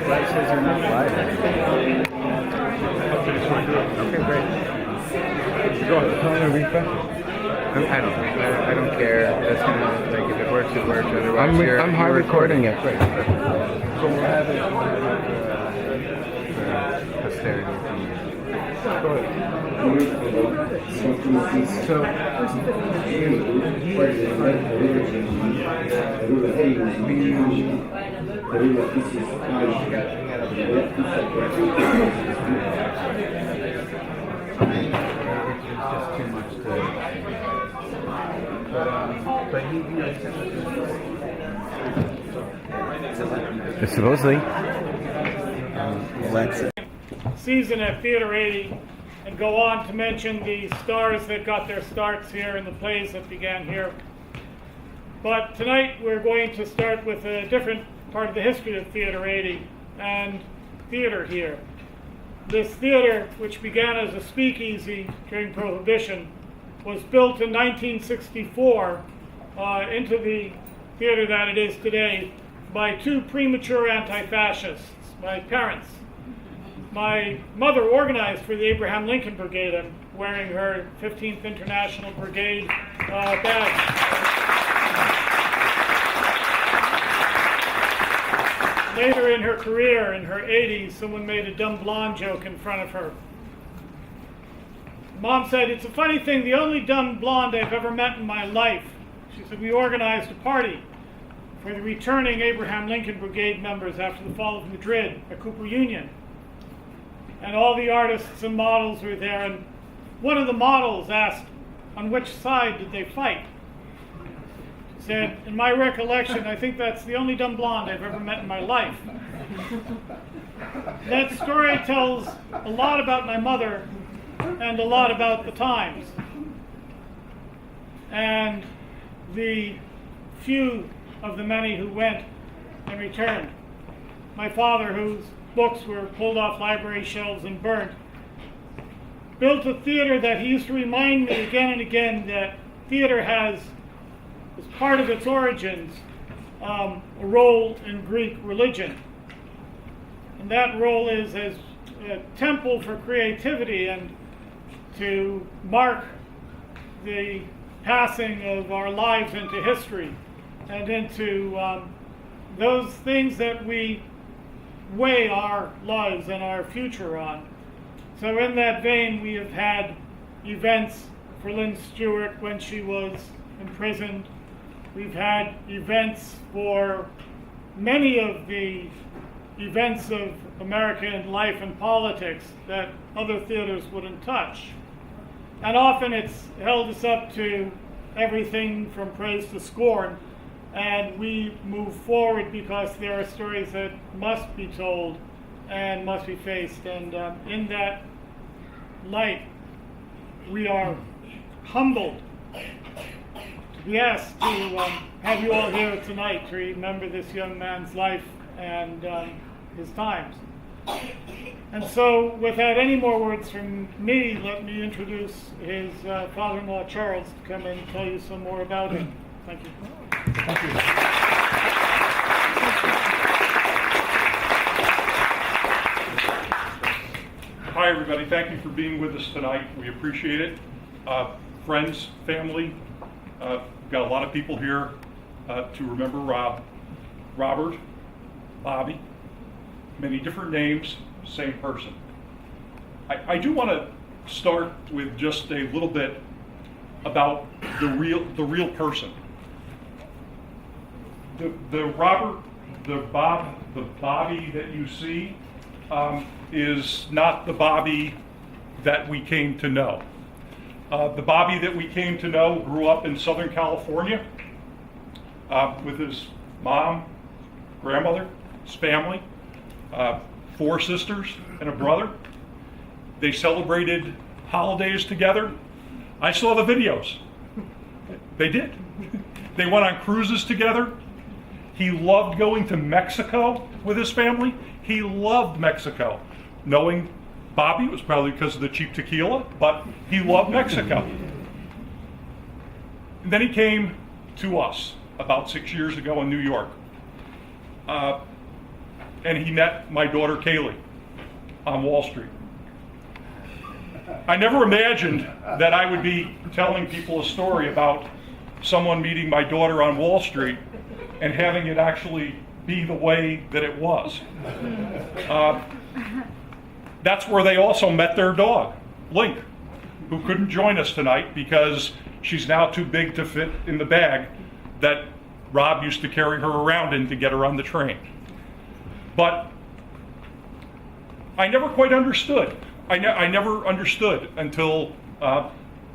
That says you're not live. Okay, great. Go ahead. I don't care. That's gonna, like, if it works, it works. Otherwise, I'm hard recording it. Great. So we'll have it for posterity. Go ahead. So, just too much to. But he Supposedly. Season at Theater 80, and go on to mention the stars that got their starts here and the plays that began here. But tonight we're going to start with a different part of the history of Theater 80 and theater here. This theater, which began as a speakeasy during Prohibition, was built in 1964 into the theater that it is today by two premature anti-fascists, my parents. My mother organized for the Abraham Lincoln Brigade. I'm wearing her 15th International Brigade badge. Later in her career, in her 80s, someone made a dumb blonde joke in front of her. Mom said, "It's a funny thing, the only dumb blonde I've ever met in my life." She said, "We organized a party for the returning Abraham Lincoln Brigade members after the fall of Madrid at Cooper Union. And all the artists and models were there, and one of the models asked, on which side did they fight? She said, in my recollection, I think that's the only dumb blonde I've ever met in my life." That story tells a lot about my mother and a lot about the times. And the few of the many who went and returned. My father, whose books were pulled off library shelves and burnt, built a theater that he used to remind me again and again that theater has, as part of its origins, a role in Greek religion. And that role is as a temple for creativity and to mark the passing of our lives into history and into those things that we weigh our lives and our future on. So in that vein, we have had events for Lynn Stewart when she was imprisoned. We've had events for many of the events of American life and politics that other theaters wouldn't touch. And often it's held us up to everything from praise to scorn. And we move forward because there are stories that must be told and must be faced. And in that light, we are humbled to be asked to have you all here tonight to remember this young man's life and his times. And so, without any more words from me, let me introduce his father-in-law, Charles, to come and tell you some more about him. Thank you. Thank you. Hi, everybody. Thank you for being with us tonight. We appreciate it. Friends, family, got a lot of people here to remember Robert, Bobby, many different names, same person. I do want to start with just a little bit about the real person. The Robert the Bobby that you see is not the Bobby that we came to know. The Bobby that we came to know grew up in Southern California with his mom, grandmother, his family, 4 sisters and a brother. They celebrated holidays together. I saw the videos. They did. They went on cruises together. He loved going to Mexico with his family. He loved Mexico. Knowing Bobby, it was probably because of the cheap tequila, but he loved Mexico. And then he came to us about 6 years ago in New York. And he met my daughter Kaylee on Wall Street. I never imagined that I would be telling people a story about someone meeting my daughter on Wall Street and having it actually be the way that it was. That's where they also met their dog, Link, who couldn't join us tonight because she's now too big to fit in the bag that Rob used to carry her around in to get her on the train. But I never quite understood. I never understood until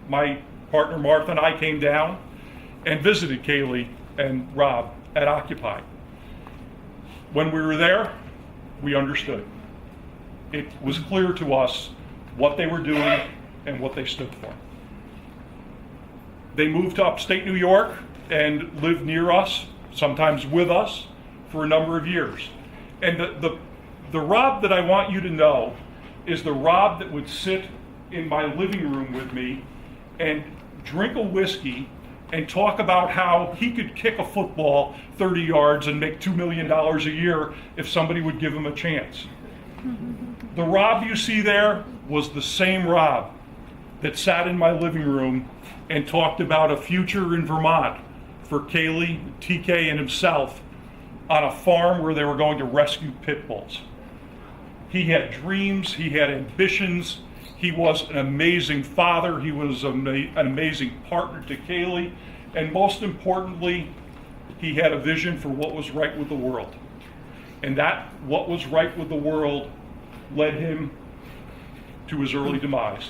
my partner Martha and I came down and visited Kaylee and Rob at Occupy. When we were there, we understood. It was clear to us what they were doing and what they stood for. They moved to upstate New York and lived near us, sometimes with us, for a number of years. And the Rob that I want you to know is the Rob that would sit in my living room with me and drink a whiskey and talk about how he could kick a football 30 yards and make $2 million a year if somebody would give him a chance. The Rob you see there was the same Rob that sat in my living room and talked about a future in Vermont for Kaylee, TK, and himself on a farm where they were going to rescue pit bulls. He had dreams, he had ambitions, he was an amazing father, he was an amazing partner to Kaylee, and most importantly, he had a vision for what was right with the world. And that what was right with the world led him to his early demise.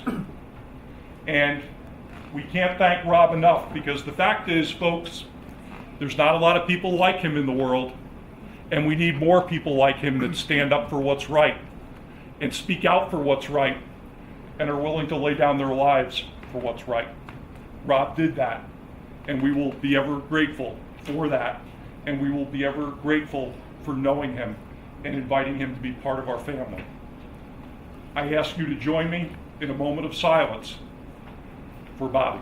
And we can't thank Rob enough, because the fact is, folks, there's not a lot of people like him in the world, and we need more people like him that stand up for what's right and speak out for what's right and are willing to lay down their lives for what's right. Rob did that, and we will be ever grateful for that, and we will be ever grateful for knowing him and inviting him to be part of our family. I ask you to join me in a moment of silence for Bobby.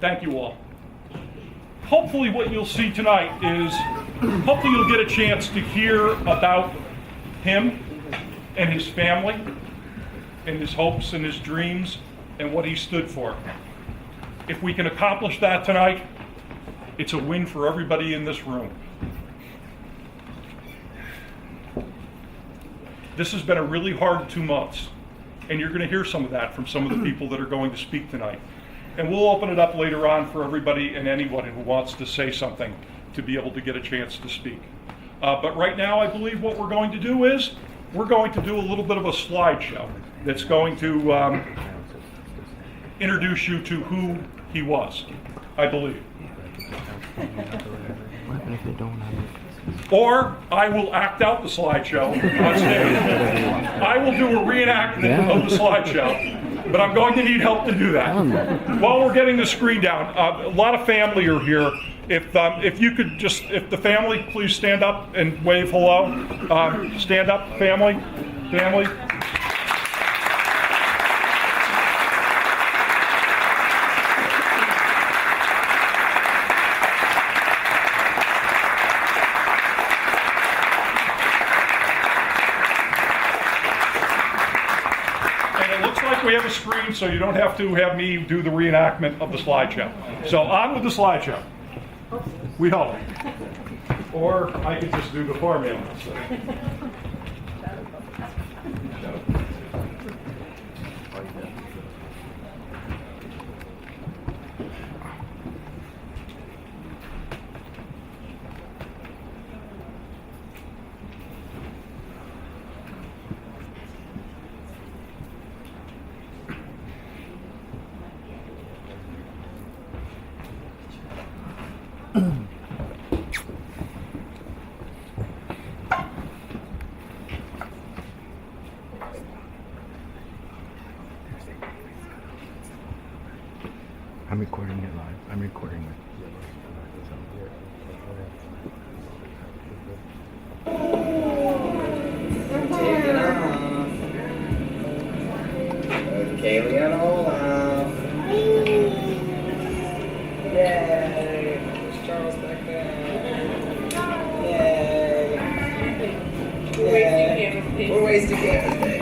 Thank you all. Hopefully what you'll see tonight is, hopefully you'll get a chance to hear about him and his family and his hopes and his dreams and what he stood for. If we can accomplish that tonight, it's a win for everybody in this room. This has been a really hard 2 months, and you're going to hear some of that from some of the people that are going to speak tonight. And we'll open it up later on for everybody and anyone who wants to say something to be able to get a chance to speak. But right now, I believe what we're going to do is we're going to do a little bit of a slideshow that's going to introduce you to who he was, I believe. Or I will act out the slideshow on stage. I will do a reenactment of the slideshow, but I'm going to need help to do that. While we're getting the screen down, a lot of family are here. If you could just, if the family, please stand up and wave hello. Stand up, family. Family. We have a screen, so you don't have to have me do the reenactment of the slideshow. So on with the slideshow. We hope. Or I could just do the farm animals. I'm recording it live. I'm recording it. Take it off. Okay, we got all out. Yay! There's Charles back there. Yay! We're wasting cameras.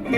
You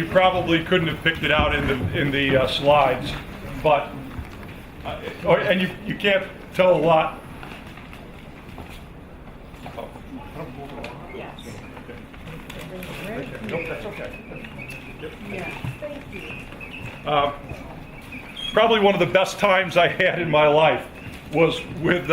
probably couldn't have picked it out in the slides, but and you can't tell a lot. Oh. Yes. Nope, that's okay. Yep. Yeah, thank you. Probably one of the best times I had in my life was with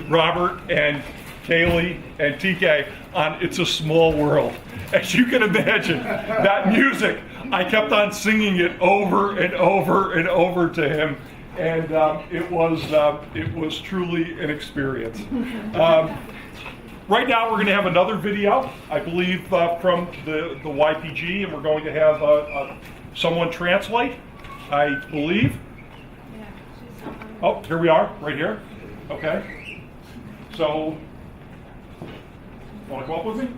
Robert and Kaylee and TK on It's a Small World. As you can imagine, that music, I kept on singing it over and over and over to him, and it was truly an experience. Right now we're going to have another video, I believe, from the YPG, and we're going to have someone translate, I believe. Oh, here we are, right here. Okay. So, want to come up with me?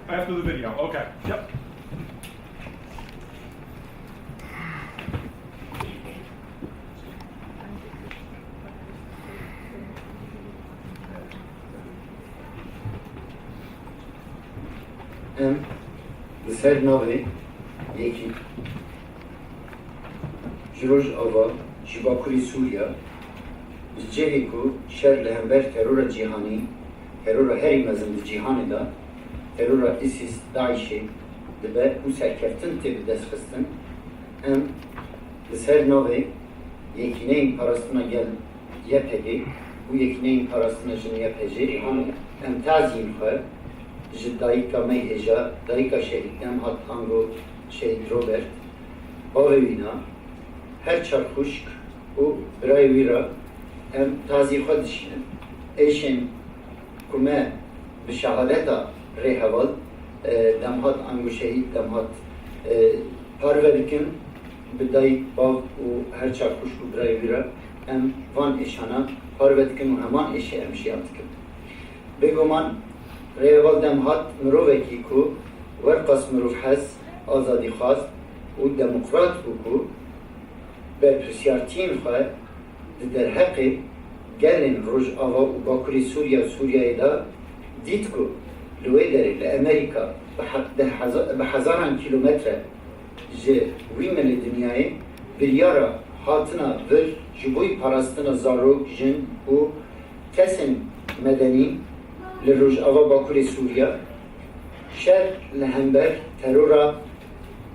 After the video. Okay. Yep. بسر ناوی یکی جروج آوا جباکوری سوریا جهی کو شر لهمبر ترور جهانی ترور هری مزند جهانی دا ترور ایسیس داعشی دبه او سرکفتن تب دست خستن بسر ناوی یکی نیم پاراستنا گل YPG و یکی نیم پاراستنا جن YPG تازیم خواه دایکا میهجا دایکا شهیدم هات آنگو شهید روبرت باوینا هر چار خشک و برای ویرا تازی خودشین ایشن کمه به شهادتا ریحوال دم هات آنگو شهید دم هات پارودکن به دایک باو و هر چار خشک و برای ویرا وان ایشانا پارودکن و همان ایشه امشیات کن بگومان ریوال دم هات مروفکی کو ورقص مروف حس آزادی خواست و دموکرات کو به پرسیارتین خواه در حق گلن روش آوا و باکوری سوریا و سوریای دا دید کو لوی داری لامریکا به هزاران کیلومتر جه ویمل دنیای بریارا هاتنا ور جبوی پاراستنا زاروک جن و کسن مدنی لروج آوا باکوری سوریا شر لهمبر ترورا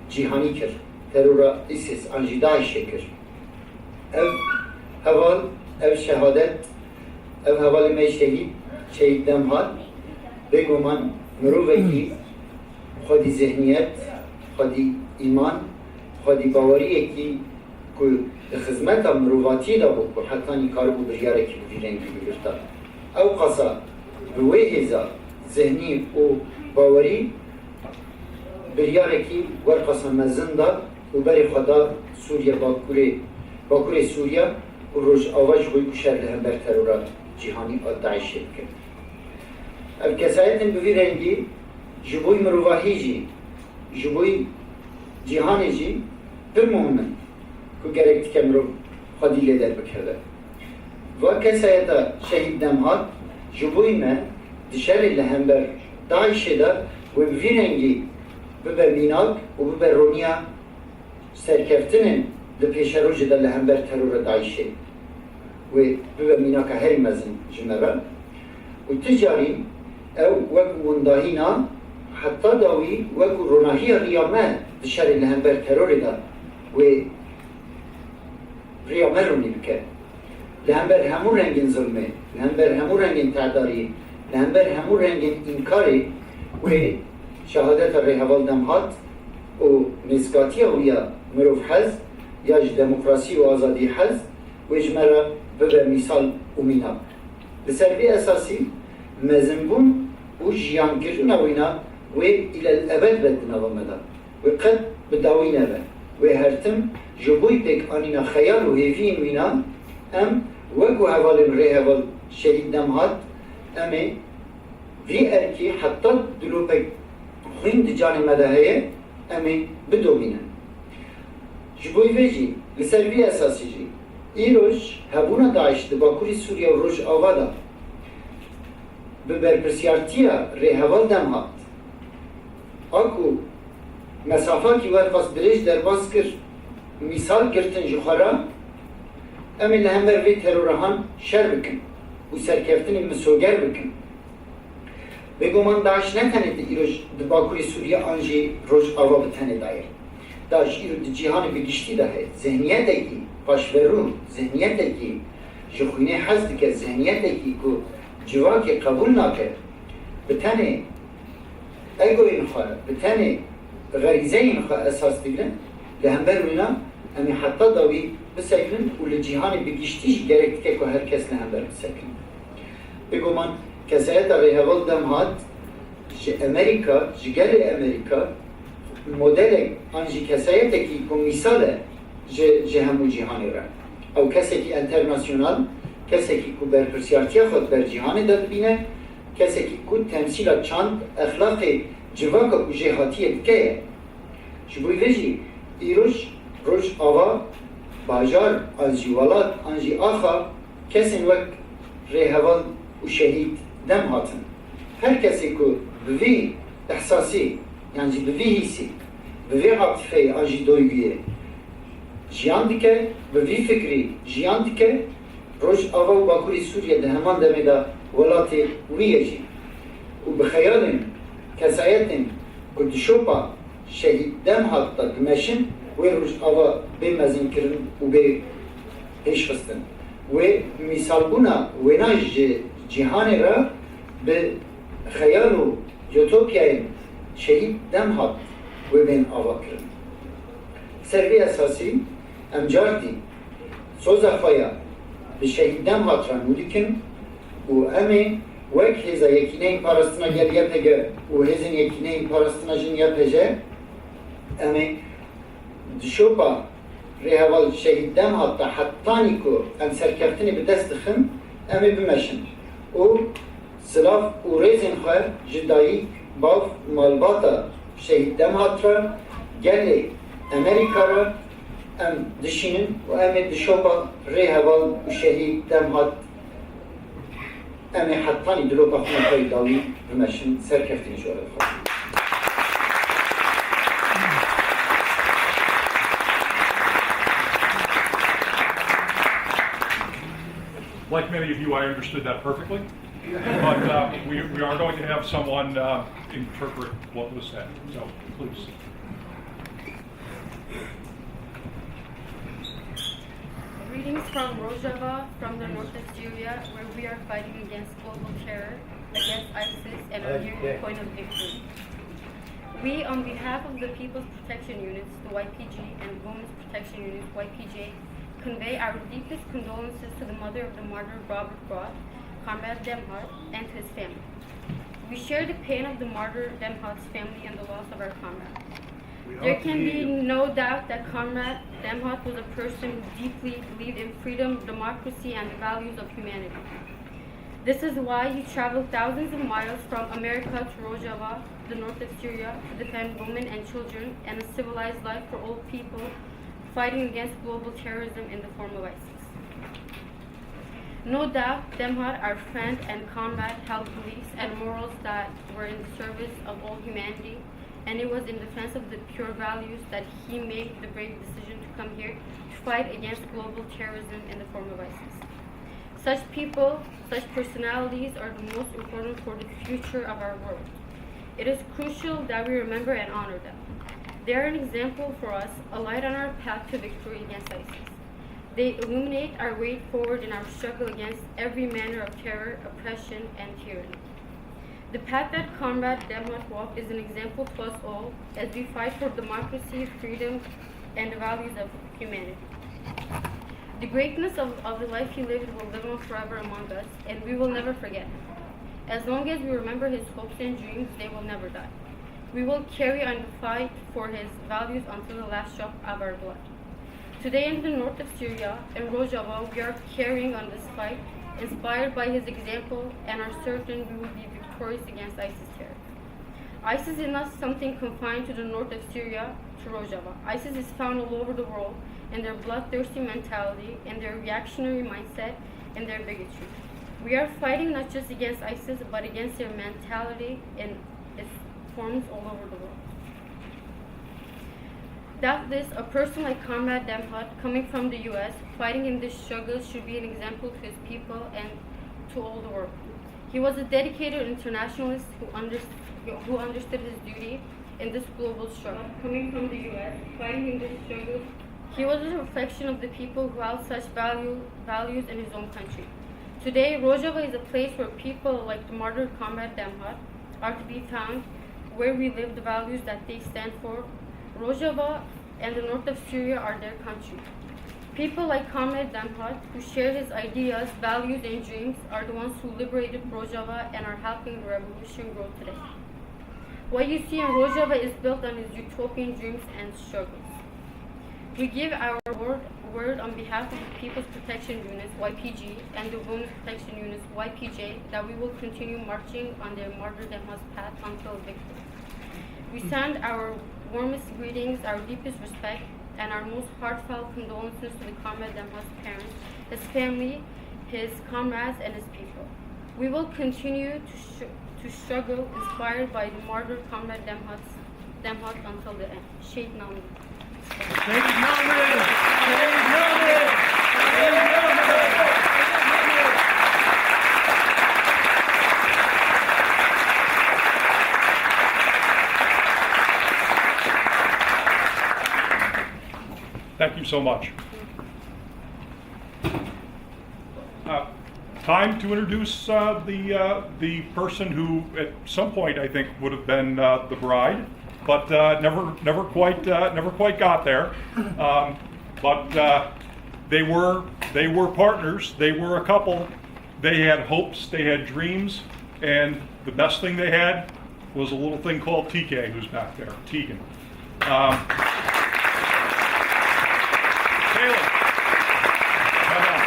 جیهانی کرد ترورا ایسیس آنجی داعش کرد او شهادت او حوال می شهید دم هات بگو من مروفکی خودی ذهنیت خودی ایمان خودی باوریه کی که خدمت مروواتی دا بود که حتی نیکار بود بریاره که بگیرنگی بگرتا او قصا بوی هزا ذهنی و باوری بریاره کی ورقصا مزن دا و بری خدا سوریا باکوری سوریا و روش آواج خوی کشر لهم بر ترورا جهانی داعش کرد اب کسایتن بوی رنگی جبوی مروواهی جی جبوی جهانی جی پر مهمه که گرکتی که مرو خودی لیدر بکرده و کسایتا شهید دمهات جبوی من دشاری لهم بر داعش دا و بوی رنگی ببر میناک و ببر رونیا سرکفتنن ده پیش رو جدا لهم بر ترور داعشه و ببر میناک هری مزن جمعه و تجاری او وک ونداهینا حتی داوی وک روناهی ریامه دشاری لهم بر ترور دا و ریامه رونی بکر لهم بر همون رنگین ظلمه لهم بر همون رنگین تعداری لهم بر همون رنگین انکاری و شهادت ریحوال دمهات و نزگاتی ویا مروف حز یا دموکراسی و آزادی حز و اجمالا ببه مثال و مینا بسربی اساسی مزنبون و جیانگرن وینا و الى الابد بدنا ومدا و قد بداوینا به و هرتم جبوی پیک آنینا خیال و هیفین وینا ام وگو حوال ریحوال شهید دمهات امی وی ارکی حتی دلو پیک خوین دجان مدهیه امی بدومینن جبوی ویجی لسروی اساسی جی ایروش هبونا داعش دباکوری سوریا و روش آوادا ببرپرسیارتیا ریحوال دمهات اکو مسافه کی ورقص بریج در باز کر مثال گرتن جخورا امی لهمبر وی ترورهان شر بکن و سرکفتنی مسوگر بکن بگومان داعش نتنه ایروش دباکوری سوریا آنجی روش آوا بتنه دایر داعش ایرو دی جهان بگشتی داهی ذهنیت اکی پاشورون ذهنیت اکی جخوینه حزد که ذهنیت اکی که جواکی قبول ناکر بتنه ایگو این خواه بتنه غریزه این خواه اساس بگیرن لهمبر وینا امی حتی داوی بسکرن و لجهان بگشتیش گرکت که هر کس لهمبر بسکرن بگومان کسایت ریحوال دمهات جه امریکا جگر امریکا مدل آنجی کسایت کی که مثاله جه همو جهانی را او کسی که انترناسیونال کسی که برپرسیارتی خود بر جهان داد بینه کسی که تمثیل چند اخلاق جواک و جهاتی دکه شبوی ویجی ایروش روش آوا باجار آنجی ولاد آنجی آخا کسی وک ریحوال و شهید دم هاتن هر کسی که بوی احساسی یعنی بوی حسی بوی عاطفه آنجی دویگیه جیان دیکه بوی فکری جیان دیکه روش آوا و باکوری سوریه ده همان دمه دا ولات ویه جی و بخیالن کسایتن که دشوپا شهید دم هات دا دمشن و روش آوا بمزین کرن و به پیش خستن و مثال بونا و ناج جهان را به خیال و یوتوپیای شهید دم هات و بین آوا کرن سروی اساسی امجار دی سوزا خوایا به شهید دم هات را نودی کن و امی وک هزا یکینه این پارستنا گل یپگه و هزین یکینه این پارستنا جن یپجه امی دشوپا ریحوال شهید دم هات حتانی که ام سرکفتنی به دست خم امی بمشن و سلاف و ریزن خواه جدایی باف مالباتا شهید دم هات را گلی امریکا را ام دشینن و امی دشوپا ریحوال و شهید دم هات امی حتانی دلوپا خونه خواه داوی بمشن سرکفتنی شوهر خواه Like many of you, I understood that perfectly, but we are going to have someone interpret what was said. So, please. Greetings from Rojava, from the north of Syria, where we are fighting against global terror, against ISIS, and are nearing the point of victory. We, on behalf of the People's Protection Units, the YPG, and Women's Protection Units, YPJ, convey our deepest condolences to the mother of the martyr Robert Grodt, Comrade Demhart, and to his family. We share the pain of the martyr Demhart's family and the loss of our comrade. There can be no doubt that Comrade Demhart was a person who deeply believed in freedom, democracy, and the values of humanity. This is why he traveled thousands of miles from America to Rojava, the north of Syria, to defend women and children and a civilized life for all people, fighting against global terrorism in the form of ISIS. No doubt, Demhart, our friend and comrade, held beliefs and morals that were in the service of all humanity, and it was in defense of the pure values that he made the brave decision to come here to fight against global terrorism in the form of ISIS. Such people, such personalities are the most important for the future of our world. It is crucial that we remember and honor them. They are an example for us, a light on our path to victory against ISIS. They illuminate our way forward in our struggle against every manner of terror, oppression, and tyranny. The path that Comrade Demhart walked is an example to us all as we fight for democracy, freedom, and the values of humanity. The greatness of the life he lived will live on forever among us, and we will never forget him. As long as we remember his hopes and dreams, they will never die. We will carry on the fight for his values until the last drop of our blood. Today in the north of Syria, in Rojava, we are carrying on this fight, inspired by his example, and are certain we will be victorious against ISIS terror. ISIS is not something confined to the north of Syria, to Rojava. ISIS is found all over the world in their bloodthirsty mentality, in their reactionary mindset, and their bigotry. We are fighting not just against ISIS, but against their mentality in its forms all over the world. Without this, a person like Comrade Demhart, coming from the US, fighting in this struggle, should be an example to his people and to all the world. He was a dedicated internationalist who understood his duty in this global struggle. Coming from the US, fighting in this struggle, he was a reflection of the people who held such values in his own country. Today, Rojava is a place where people like the martyr Comrade Demhart are to be found, where we live the values that they stand for. Rojava and the north of Syria are their country. People like Comrade Demhart, who share his ideas, values, and dreams, are the ones who liberated Rojava and are helping the revolution grow today. What you see in Rojava is built on his utopian dreams and struggles. We give our word on behalf of the People's Protection Units, YPG, and the Women's Protection Units, YPJ, that we will continue marching on their martyr Demhart's path until victory. We send our warmest greetings, our deepest respect, and our most heartfelt condolences to the Comrade Demhart's parents, his family, his comrades, and his people. We will continue to struggle, inspired by the martyr Comrade Demhart until the end. Sheikh Naam. Thank you so much. Time to introduce the person who, at some point, I think would have been the bride, but never quite got there. But they were partners. They were a couple. They had hopes. They had dreams, and the best thing they had was a little thing called TK, who's back there, Tegan. Taylor, come on.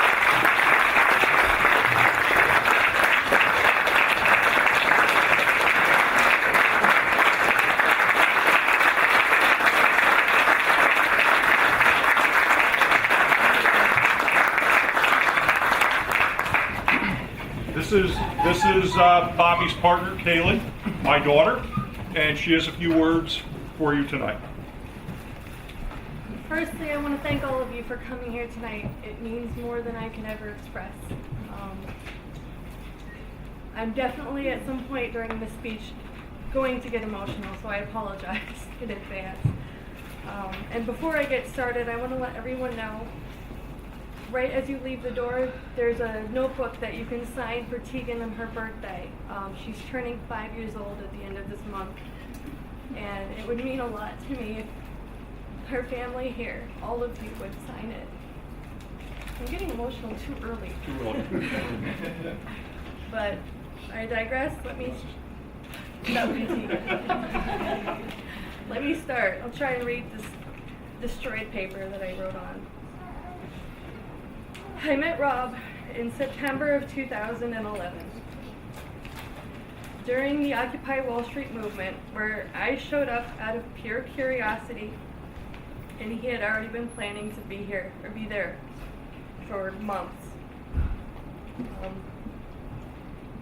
This is Bobby's partner, Kaylee, my daughter, and she has a few words for you tonight. Firstly, I want to thank all of you for coming here tonight. It means more than I can ever express. I'm definitely at some point during this speech going to get emotional, so I apologize in advance. And before I get started, I want to let everyone know, right as you leave the door, there's a notebook that you can sign for Tegan on her birthday. She's turning 5 years old at the end of this month. And And it would mean a lot to me if her family here, all of you, would sign it. I'm getting emotional too early. Too early. But I digress. Let me let me start. I'll try and read this destroyed paper that I wrote on. I met Rob in September of 2011 during the Occupy Wall Street movement, where I showed up out of pure curiosity, and he had already been planning to be there for months.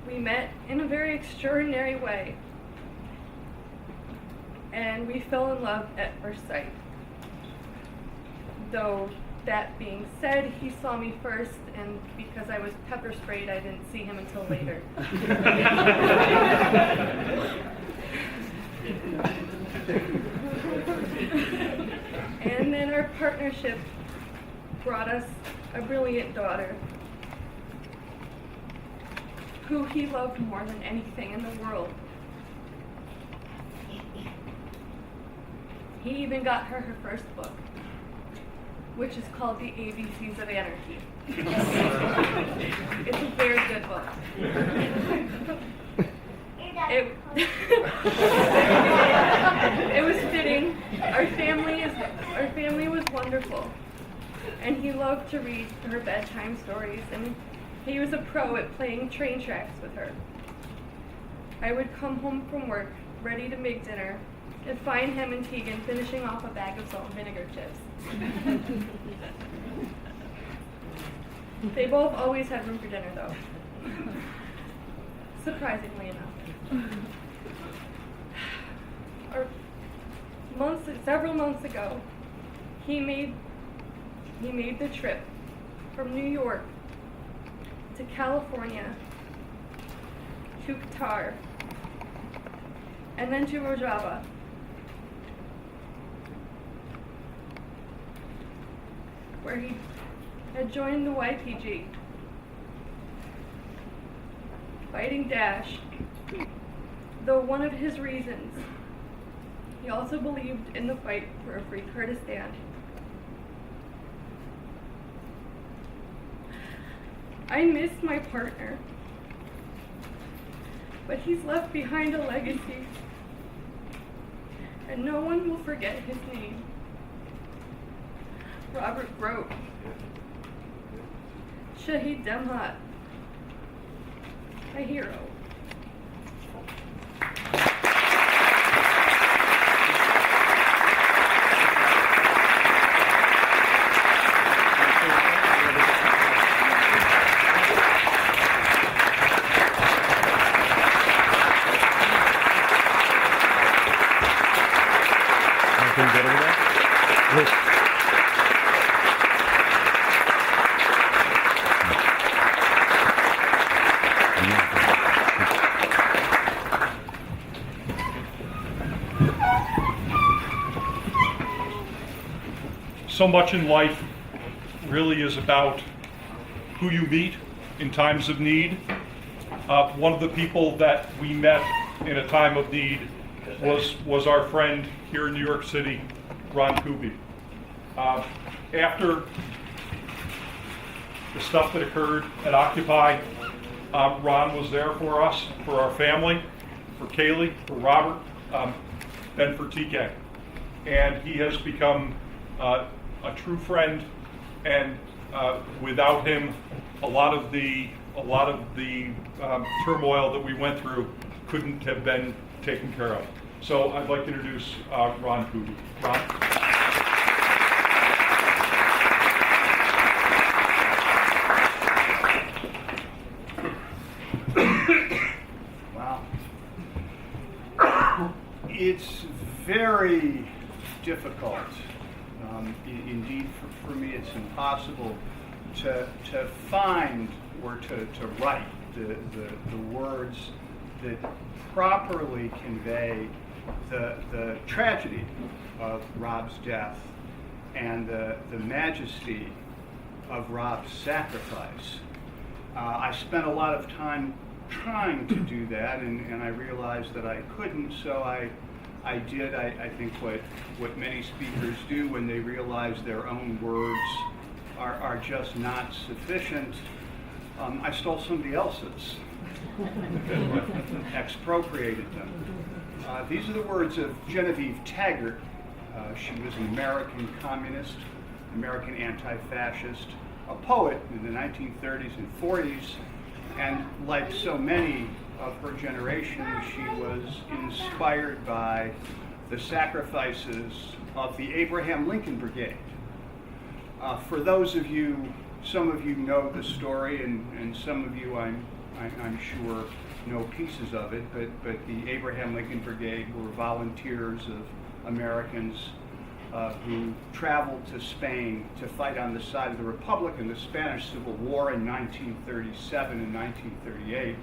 We met in a very extraordinary way, and we fell in love at first sight. Though, that being said, he saw me first, and because I was pepper sprayed, I didn't see him until later. And then our partnership brought us a brilliant daughter who he loved more than anything in the world. He even got her first book, which is called The ABCs of Anarchy. It's a very good book. It was fitting. Our family was wonderful, and he loved to read her bedtime stories, and he was a pro at playing train tracks with her. I would come home from work, ready to make dinner, and find him and Tegan finishing off a bag of salt and vinegar chips. They both always had room for dinner, though. Surprisingly enough. Several months ago, he made the trip from New York to California, to Qatar, and then to Rojava. Where he had joined the YPG, fighting Daesh, though one of his reasons, he also believed in the fight for a free Kurdistan. I miss my partner, but he's left behind a legacy, and no one will forget his name. Robert Grodt, Shahid Demhat, a hero. So much in life really is about who you meet in times of need. One of the people that we met in a time of need was our friend here in New York City, Ron Kuby. After the stuff that occurred at Occupy, Ron was there for us, for our family, for Kaylee, for Robert, then for TK. And he has become a true friend, and without him, a lot of the turmoil that we went through couldn't have been taken care of. So I'd like to introduce Ron Kuby. Ron? Wow. It's very difficult. Indeed, for me, it's impossible to find or to write the words that properly convey the tragedy of Rob's death and the majesty of Rob's sacrifice. I spent a lot of time trying to do that, and I realized that I couldn't, so I I did, I think, what many speakers do when they realize their own words are just not sufficient. I stole somebody else's, expropriated them. These are the words of Genevieve Taggart. She was an American communist, American anti-fascist, a poet in the 1930s and 40s, and like so many of her generation, she was inspired by the sacrifices of the Abraham Lincoln Brigade. For those of you, some of you know the story, and some of you, I'm sure, know pieces of it, but the Abraham Lincoln Brigade were volunteers of Americans who traveled to Spain to fight on the side of the Republic in the Spanish Civil War in 1937 and 1938,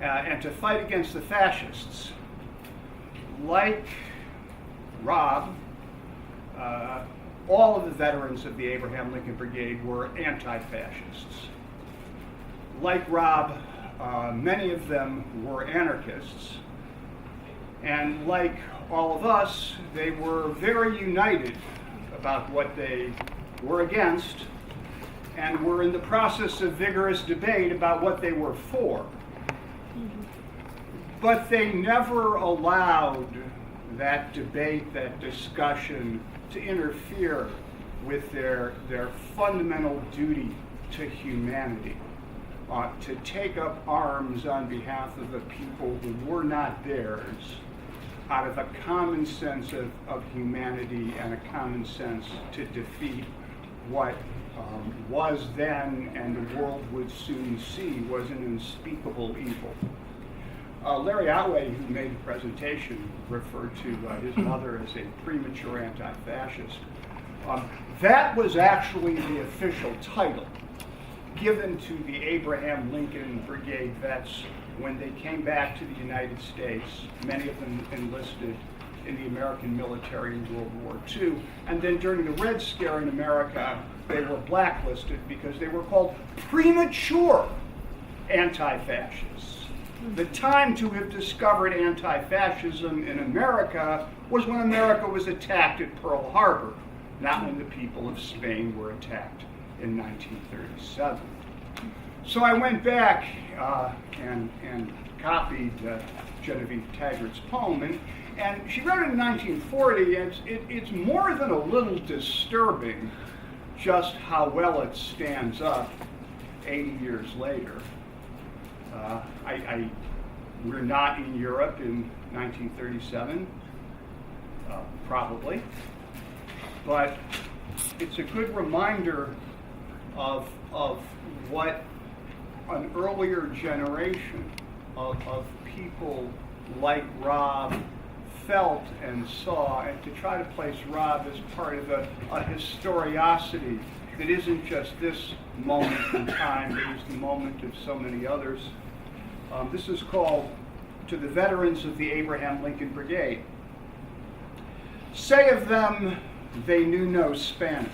and to fight against the fascists. Like Rob, all of the veterans of the Abraham Lincoln Brigade were anti-fascists. Like Rob, many of them were anarchists, and like all of us, they were very united about what they were against, and were in the process of vigorous debate about what they were for. But they never allowed that debate, that discussion, to interfere with their fundamental duty to humanity, to take up arms on behalf of the people who were not theirs, out of a common sense of humanity and a common sense to defeat what was then, and the world would soon see, was an unspeakable evil. Larry Otway, who made the presentation, referred to his mother as a premature anti-fascist. That was actually the official title given to the Abraham Lincoln Brigade vets when they came back to the United States. Many of them enlisted in the American military in World War II. And then during the Red Scare in America, they were blacklisted because they were called premature anti-fascists. The time to have discovered anti-fascism in America was when America was attacked at Pearl Harbor, not when the people of Spain were attacked in 1937. So I went back and copied Genevieve Taggart's poem, and she wrote it in 1940, and it's more than a little disturbing just how well it stands up 80 years later. We're not in Europe in 1937, probably, but it's a good reminder of what an earlier generation of people like Rob felt and saw, and to try to place Rob as part of a historiosity that isn't just this moment in time, but is the moment of so many others. This is called "To the Veterans of the Abraham Lincoln Brigade." Say of them, they knew no Spanish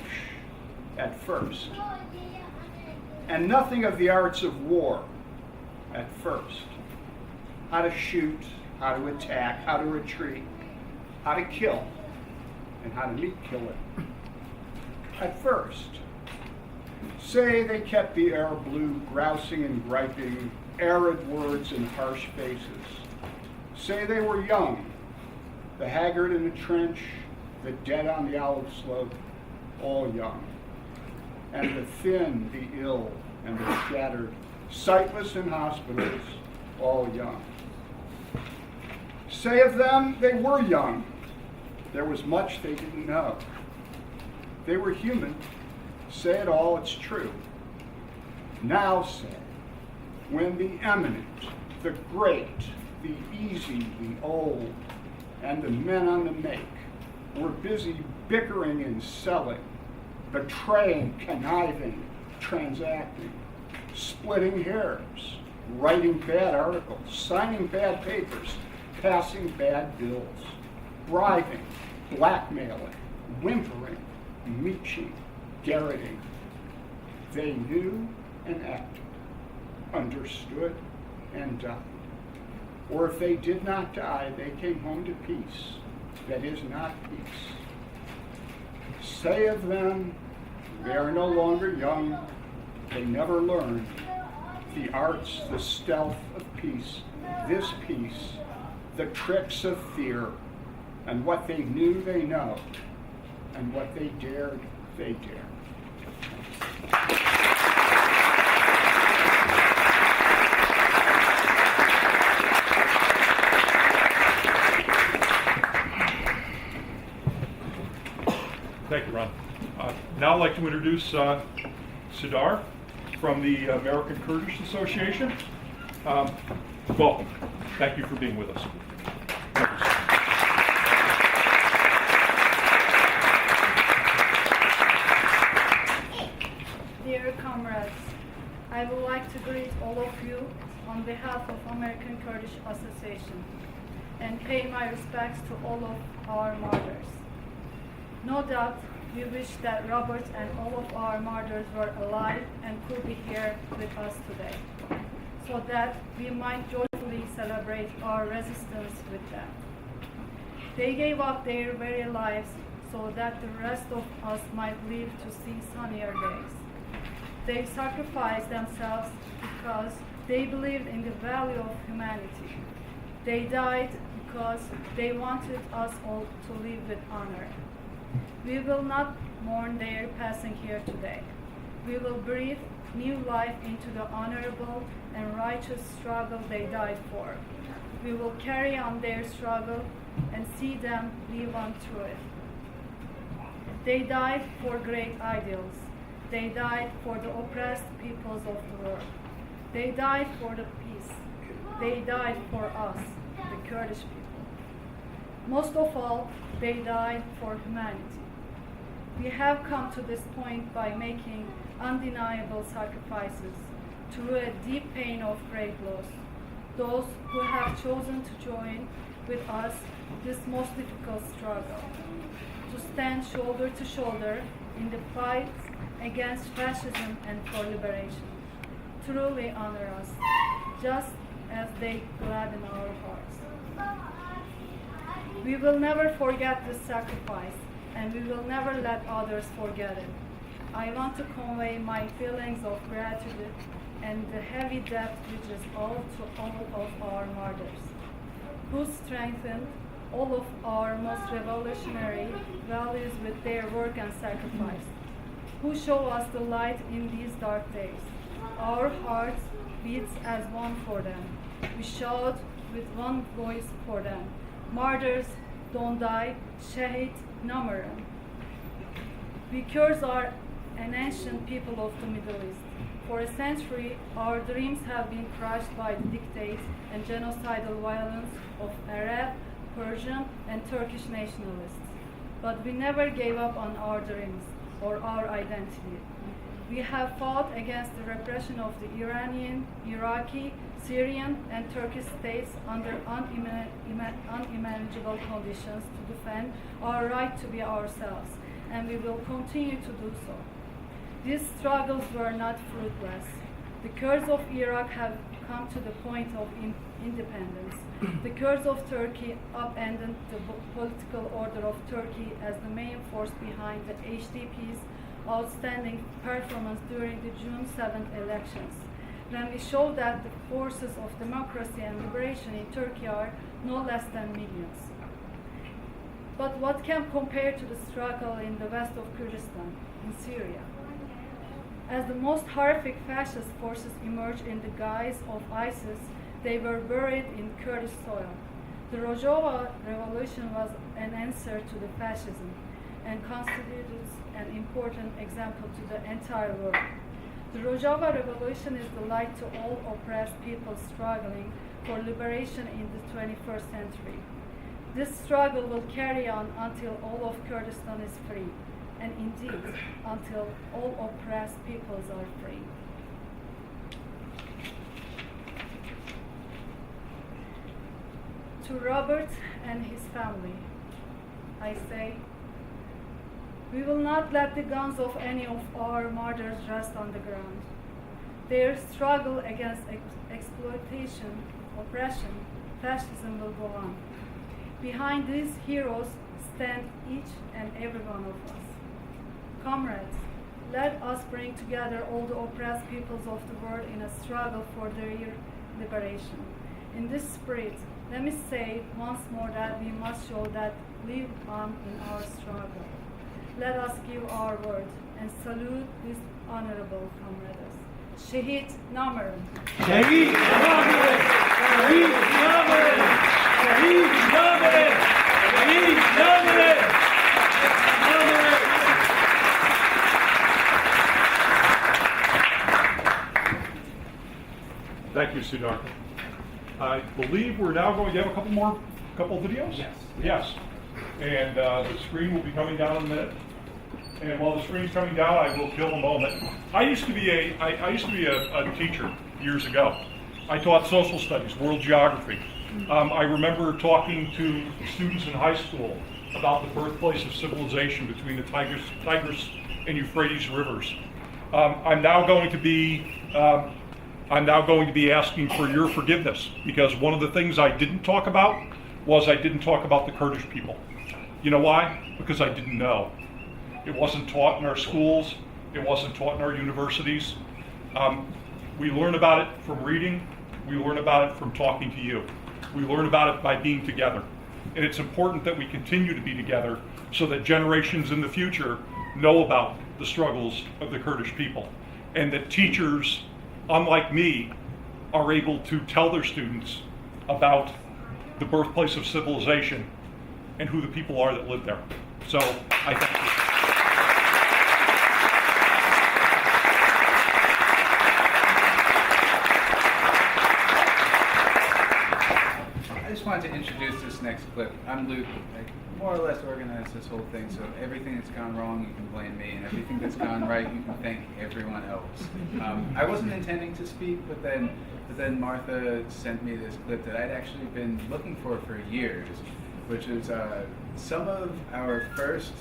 at first, and nothing of the arts of war at first. How to shoot, how to attack, how to retreat, how to kill, and how to meet killer at first. Say they kept the air blue, grousing and griping, arid words and harsh faces. Say they were young, the haggard in the trench, the dead on the olive slope, all young. And the thin, the ill, and the shattered, sightless in hospitals, all young. Say of them, they were young. There was much they didn't know. They were human. Say it all, it's true. Now say, when the eminent, the great, the easy, the old, and the men on the make were busy bickering and selling, betraying, conniving, transacting, splitting hairs, writing bad articles, signing bad papers, passing bad bills, bribing, blackmailing, whimpering, meeching, garroting. They knew and acted, understood and died. Or if they did not die, they came home to peace, that is not peace. Say of them, they are no longer young, they never learned the arts, the stealth of peace, this peace, the tricks of fear, and what they knew they know, and what they dared they dare. Thank you, Ron. Now I'd like to introduce Sidar from the American Kurdish Association. Welcome. Thank you for being with us. Dear comrades, I would like to greet all of you on behalf of American Kurdish Association and pay my respects to all of our martyrs. No doubt, we wish that Robert and all of our martyrs were alive and could be here with us today, so that we might joyfully celebrate our resistance with them. They gave up their very lives so that the rest of us might live to see sunnier days. They sacrificed themselves because they believed in the value of humanity. They died because they wanted us all to live with honor. We will not mourn their passing here today. We will breathe new life into the honorable and righteous struggle they died for. We will carry on their struggle and see them live on through it. They died for great ideals. They died for the oppressed peoples of the world. They died for the peace. They died for us, the Kurdish people. Most of all, they died for humanity. We have come to this point by making undeniable sacrifices through a deep pain of great loss. Those who have chosen to join with us this most difficult struggle, to stand shoulder to shoulder in the fight against fascism and for liberation, truly honor us, just as they gladden our hearts. We will never forget this sacrifice, and we will never let others forget it. I want to convey my feelings of gratitude and the heavy debt which is owed to all of our martyrs, who strengthened all of our most revolutionary values with their work and sacrifice, who show us the light in these dark days. Our hearts beats as one for them. We shout with one voice for them. Martyrs, don't die, Shahid Namaran. We Kurds are an ancient people of the Middle East. For a century, our dreams have been crushed by the dictates and genocidal violence of Arab, Persian, and Turkish nationalists. But we never gave up on our dreams or our identity. We have fought against the repression of the Iranian, Iraqi, Syrian, and Turkish states under unmanageable conditions to defend our right to be ourselves, and we will continue to do so. These struggles were not fruitless. The Kurds of Iraq have come to the point of independence. The Kurds of Turkey upended the political order of Turkey as the main force behind the HDP's outstanding performance during the June 7th elections, when we show that the forces of democracy and liberation in Turkey are no less than millions. But what can compare to the struggle in the west of Kurdistan, in Syria? As the most horrific fascist forces emerged in the guise of ISIS, they were buried in Kurdish soil. The Rojava revolution was an answer to the fascism and constitutes an important example to the entire world. The Rojava revolution is the light to all oppressed people struggling for liberation in the 21st century. This struggle will carry on until all of Kurdistan is free, and indeed, until all oppressed peoples are free. To Robert and his family, I say, we will not let the guns of any of our martyrs rest on the ground. Their struggle against exploitation, oppression, fascism will go on. Behind these heroes stand each and every one of us. Comrades, let us bring together all the oppressed peoples of the world in a struggle for their liberation. In this spirit, let me say once more that we must show that we live on in our struggle. Let us give our word and salute these honorable comrades. Şehit namer'im. Şehit namer'im. Şehit namer'im. Şehit namer'im. Şehit namer'im. Thank you, Sudar. I believe we're now going to have a couple videos? Yes. Yes. And the screen will be coming down in a minute. And while the screen's coming down, I will kill a moment. I used to be a teacher years ago. I taught social studies, world geography. I remember talking to students in high school about the birthplace of civilization between the Tigris and Euphrates rivers. I'm now going to be asking for your forgiveness, because one of the things I didn't talk about was I didn't talk about the Kurdish people. You know why? Because I didn't know. It wasn't taught in our schools. It wasn't taught in our universities. We learn about it from reading. We learn about it from talking to you. We learn about it by being together. And it's important that we continue to be together so that generations in the future know about the struggles of the Kurdish people, and that teachers, unlike me, are able to tell their students about the birthplace of civilization and who the people are that live there. So I thank you. I just wanted to introduce this next clip. I'm Luke. I more or less organized this whole thing, so everything that's gone wrong, you can blame me, and everything that's gone right, you can thank everyone else. I wasn't intending to speak, but then Martha sent me this clip that I'd actually been looking for years, which is some of our first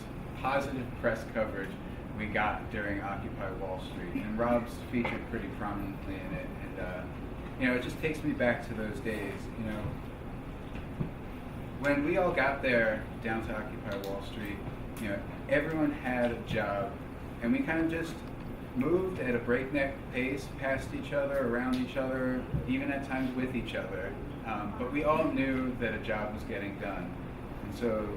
positive press coverage we got during Occupy Wall Street, and Rob's featured pretty prominently in it, and it just takes me back to those days. When we all got there down to Occupy Wall Street, everyone had a job, and we kind of just moved at a breakneck pace past each other, around each other, even at times with each other. But we all knew that a job was getting done. And so,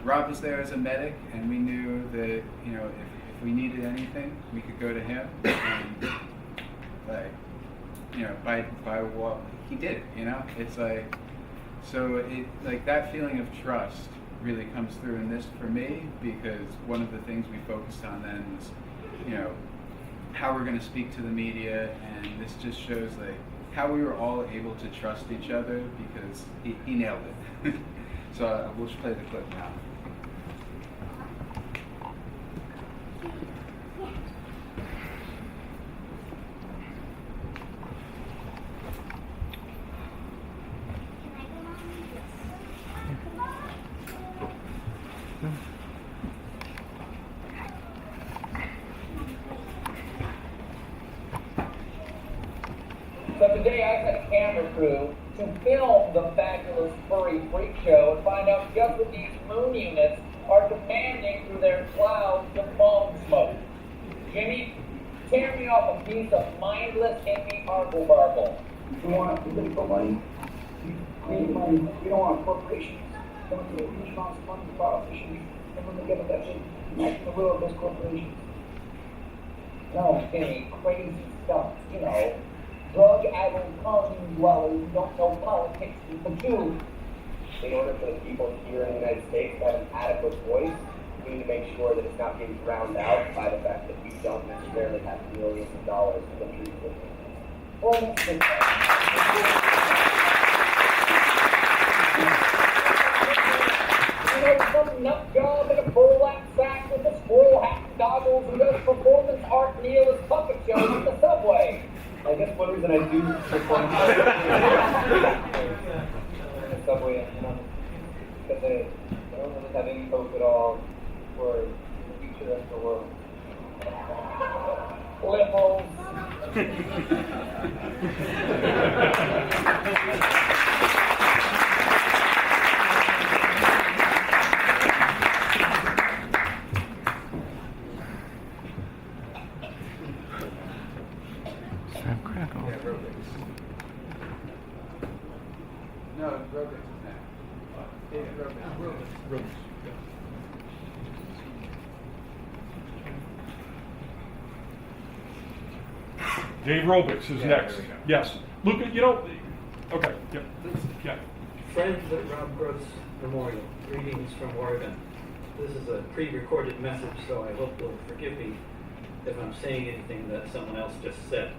Rob was there as a medic, and we knew that, if we needed anything, we could go to him. And, by what he did, it's like, so that feeling of trust really comes through in this for me, because one of the things we focused on then was, how we're going to speak to the media, and this just shows how we were all able to trust each other, because he nailed it. So we'll just play the clip now. So today I sent a camera crew to film the fabulous furry freak show and find out just what these moon units are demanding through their clouds of foam smoke. Jimmy, tear me off a piece of mindless hippie marble marble. You want political money? You need money. You don't want corporations. Don't do huge amounts of money to politicians. And when they get that shit, smack the will of those corporations. No, Jimmy, crazy stuff, drug-addled college dwellers who don't know politics and the Jews. In order for the people here in the United States to have an adequate voice, we need to make sure that it's not being drowned out by the fact that we don't necessarily have millions of dollars to contribute to it. Well, that's the some nut job in a burlap sack with a squirrel hat and goggles who does performance art nihilist puppet shows in the subway. I guess one reason I do perform in the subway, because they don't really have any hope at all for the future of the world. Liberals. Dave Robix is Yeah, next. there we go. Yes. Luca, you know, okay, yeah. Yeah. Friends at Rob Grott's Memorial, greetings from Oregon. This is a pre-recorded message, so I hope you'll forgive me if I'm saying anything that someone else just said.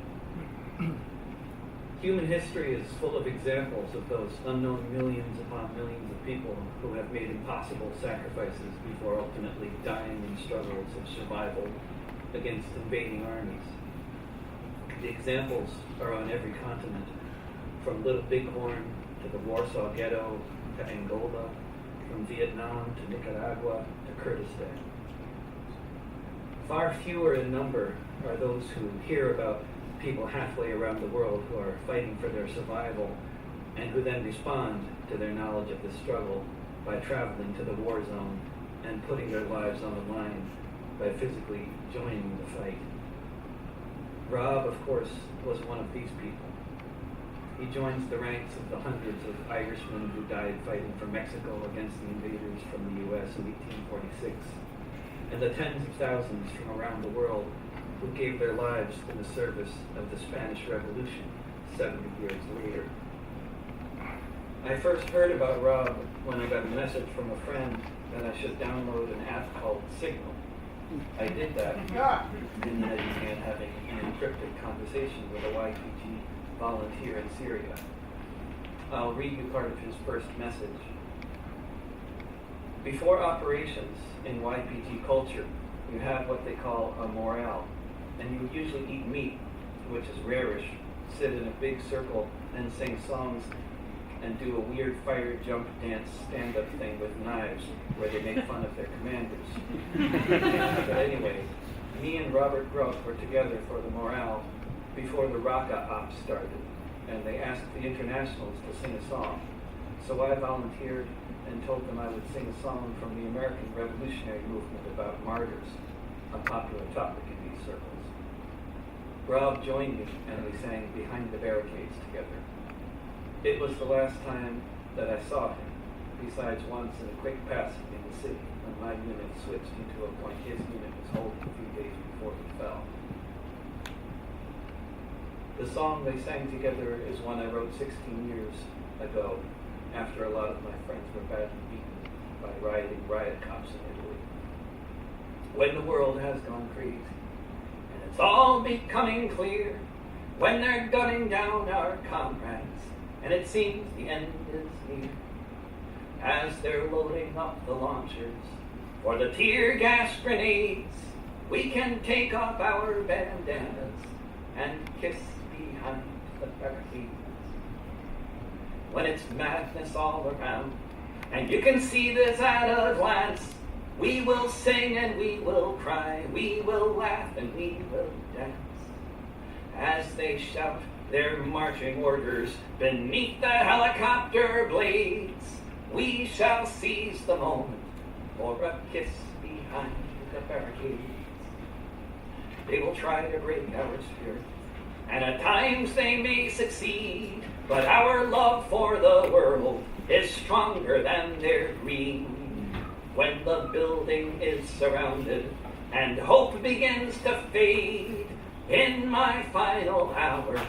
Human history is full of examples of those unknown millions upon millions of people who have made impossible sacrifices before ultimately dying in struggles of survival against invading armies. The examples are on every continent, from Little Bighorn to the Warsaw Ghetto to Angola, from Vietnam to Nicaragua to Kurdistan. Far fewer in number are those who hear about people halfway around the world who are fighting for their survival and who then respond to their knowledge of the struggle by traveling to the war zone and putting their lives on the line by physically joining the fight. Rob, of course, was one of these people. He joins the ranks of the hundreds of Irishmen who died fighting for Mexico against the invaders from the U.S. in 1846, and the tens of thousands from around the world who gave their lives in the service of the Spanish Revolution 70 years later. I first heard about Rob when I got a message from a friend that I should download an app called Signal. I did that, and then I began having an encrypted conversation with a YPG volunteer in Syria. I'll read you part of his first message. Before operations in YPG culture, you have what they call a morale, and you usually eat meat, which is rarish, sit in a big circle and sing songs and do a weird fire jump dance stand-up thing with knives where they make fun of their commanders. But anyway, me and Robert Grodt were together for the morale before the Raqqa Ops started, and they asked the internationals to sing a song. So I volunteered and told them I would sing a song from the American Revolutionary Movement about martyrs, a popular topic in these circles. Rob joined me and we sang Behind the Barricades together. It was the last time that I saw him, besides once in a quick passing in the city when my unit switched into a point his unit was holding a few days before he fell. The song they sang together is one I wrote 16 years ago, after a lot of my friends were badly beaten by rioting riot cops in Italy. When the world has gone crazy, and it's all becoming clear, when they're gunning down our comrades, and it seems the end is near, as they're loading up the launchers for the tear gas grenades, we can take off our bandanas and kiss behind the barricades. When it's madness all around, and you can see this at a glance, we will sing and we will cry, we will laugh and we will dance, as they shout their marching orders beneath the helicopter blades. We shall seize the moment for a kiss behind the barricades. They will try to break our spirit, and at times they may succeed, but our love for the world is stronger than their greed. When the building is surrounded and hope begins to fade, in my final hour,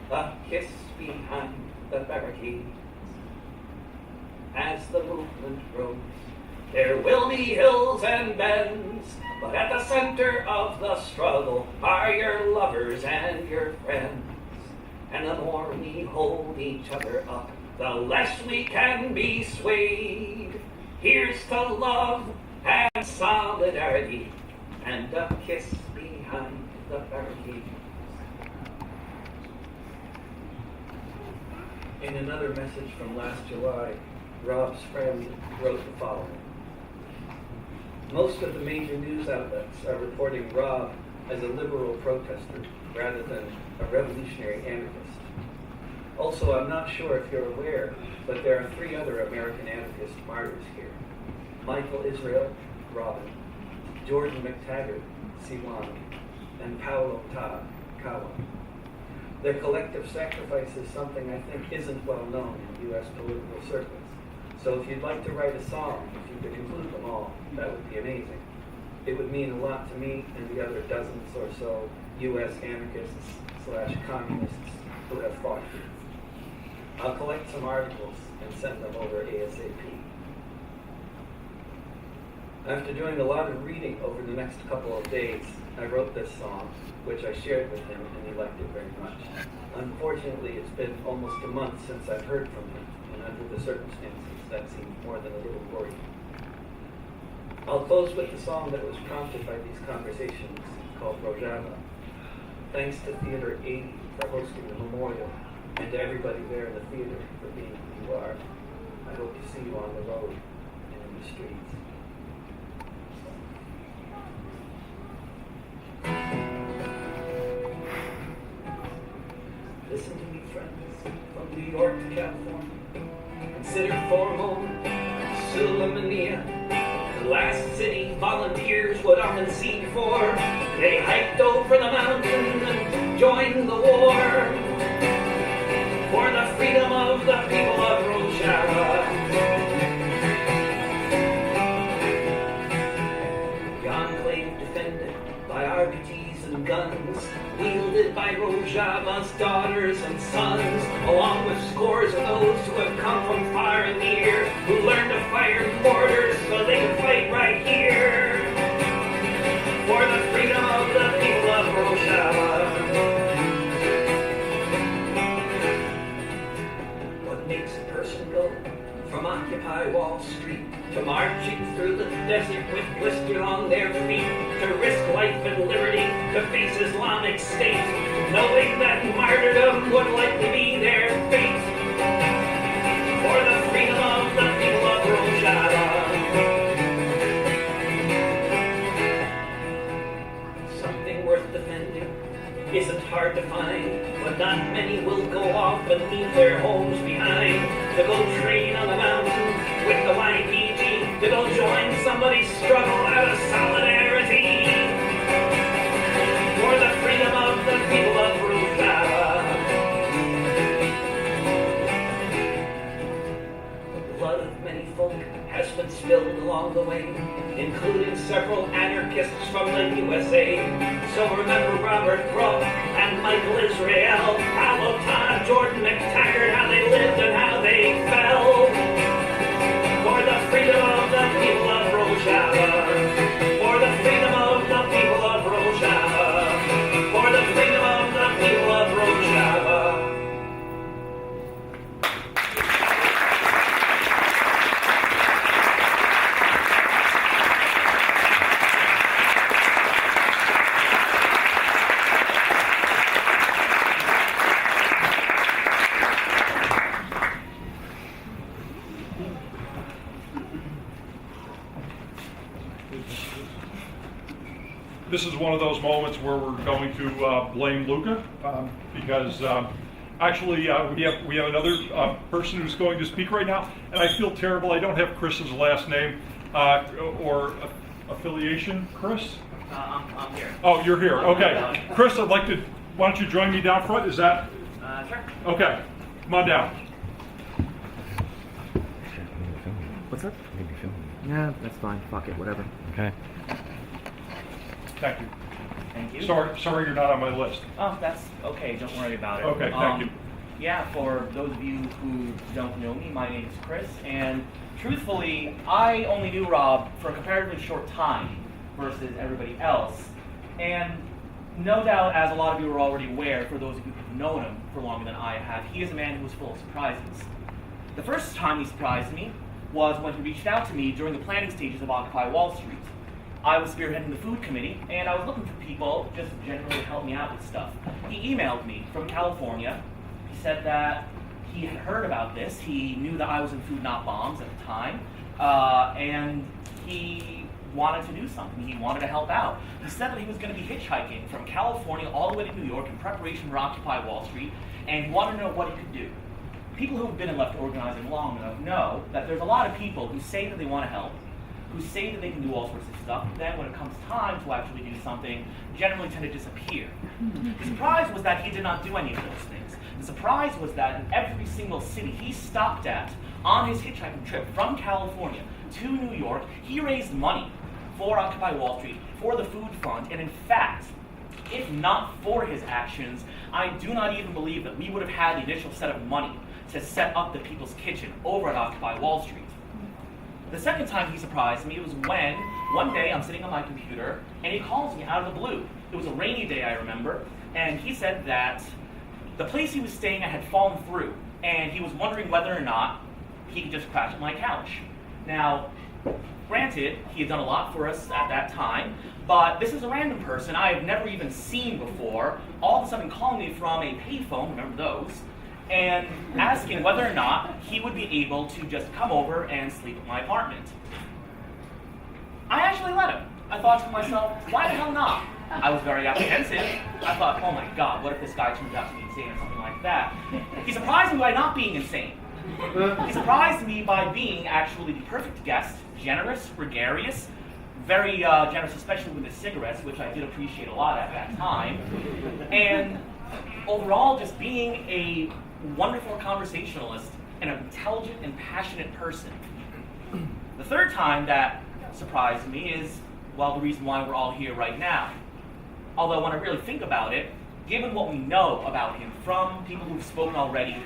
a kiss behind the barricades. As the movement grows, there will be hills and bends, but at the center of the struggle are your lovers and your friends. And the more we hold each other up, the less we can be swayed. Here's to love and solidarity, and a kiss behind the barricades. In another message from last July, Rob's friend wrote the following. Most of the major news outlets are reporting Rob as a liberal protester rather than a revolutionary anarchist. Also, I'm not sure if you're aware, but there are 3 other American anarchist martyrs here. Michael Israel, Robin, Jordan McTaggart, Siwan, and Paulo Kawa. Their collective sacrifice is something I think isn't well known in U.S. political circles. So if you'd like to write a song, if you could include them all, that would be amazing. It would mean a lot to me and the other dozens or so U.S. anarchists communists who have fought here. I'll collect some articles and send them over ASAP. After doing a lot of reading over the next couple of days, I wrote this song, which I shared with him, and he liked it very much. Unfortunately, it's been almost a month since I've heard from him, and under the circumstances, that seems more than a little worrying. I'll close with the song that was prompted by these conversations, called Rojava. Thanks to Theater 80 for hosting the memorial, and to everybody there in the theater for being who you are. I hope to see you on the road and in the streets. Listen to me, friends, from New York to California. Consider for a moment Sulaymaniyah, the last city volunteers would often see before they hiked over the mountain and joined the war for the freedom of the people of Rojava. The enclave defended by RPGs and guns, wielded by Rojava's daughters and sons, along with scores of those who have come from far and near, who learned to fire mortars so they can fight right here for the freedom of the people of Rojava. What makes a person go from Occupy Wall Street to marching through the desert with blisters on their feet, to risk life and liberty to face Islamic State, knowing that martyrdom would likely be their fate for the freedom of the people of Rojava. Something worth defending isn't hard to find, but not many will go off and leave their homes behind to go train on the mountain with the YPG, to go join somebody's struggle out of solidarity for the freedom of the people of Rojava. The blood of many folk has been spilled along the way, including several anarchists from the USA. So remember Robert Grodt and Michael Israel, Paolo Todd, Jordan McTaggart, how they lived and how they fell for the freedom of the people of Rojava, for the freedom of the people of Rojava, for the freedom of the people of Rojava. This is one of those moments where we're going to blame Luca because actually we have another person who's going to speak right now, and I feel terrible. I don't have Chris's last name or affiliation. Chris? I'm here. Oh, you're here. Okay, Chris, I'd like to. Why don't you join me down front? Is that? Sure. Okay, come on down. What's up? Maybe filming. Yeah, that's fine. Fuck it, whatever. Okay. Thank you. Thank you. Sorry you're not on my list. Oh, that's okay. Don't worry about it. Okay, thank you. Yeah, for those of you who don't know me, my name is Chris, and truthfully, I only knew Rob for a comparatively short time versus everybody else. And no doubt, as a lot of you are already aware, for those of you who've known him for longer than I have, he is a man who is full of surprises. The first time he surprised me was when he reached out to me during the planning stages of Occupy Wall Street. I was spearheading the food committee, and I was looking for people just generally to help me out with stuff. He emailed me from California. He said that he had heard about this. He knew that I was in Food Not Bombs at the time, and he wanted to do something. He wanted to help out. He said that he was going to be hitchhiking from California all the way to New York in preparation for Occupy Wall Street, and he wanted to know what he could do. People who have been in left organizing long enough know that there's a lot of people who say that they want to help, who say that they can do all sorts of stuff, but then when it comes time to actually do something, generally tend to disappear. The surprise was that he did not do any of those things. The surprise was that in every single city he stopped at on his hitchhiking trip from California to New York, he raised money for Occupy Wall Street, for the Food Fund, and in fact, if not for his actions, I do not even believe that we would have had the initial set of money to set up the People's Kitchen over at Occupy Wall Street. The second time he surprised me was when, one day I'm sitting on my computer, and he calls me out of the blue. It was a rainy day, I remember, and he said that the place he was staying at had fallen through, and he was wondering whether or not he could just crash at my couch. Now, granted, he had done a lot for us at that time, but this is a random person I have never even seen before, all of a sudden calling me from a payphone, remember those, and asking whether or not he would be able to just come over and sleep at my apartment. I actually let him. I thought to myself, why the hell not? I was very apprehensive. I thought, oh my god, what if this guy turns out to be insane or something like that? He surprised me by not being insane. He surprised me by being actually the perfect guest, generous, gregarious, very generous, especially with his cigarettes, which I did appreciate a lot at that time, and overall just being a wonderful conversationalist and an intelligent and passionate person. The third time that surprised me is, well, the reason why we're all here right now. Although when I really think about it, given what we know about him from people who've spoken already,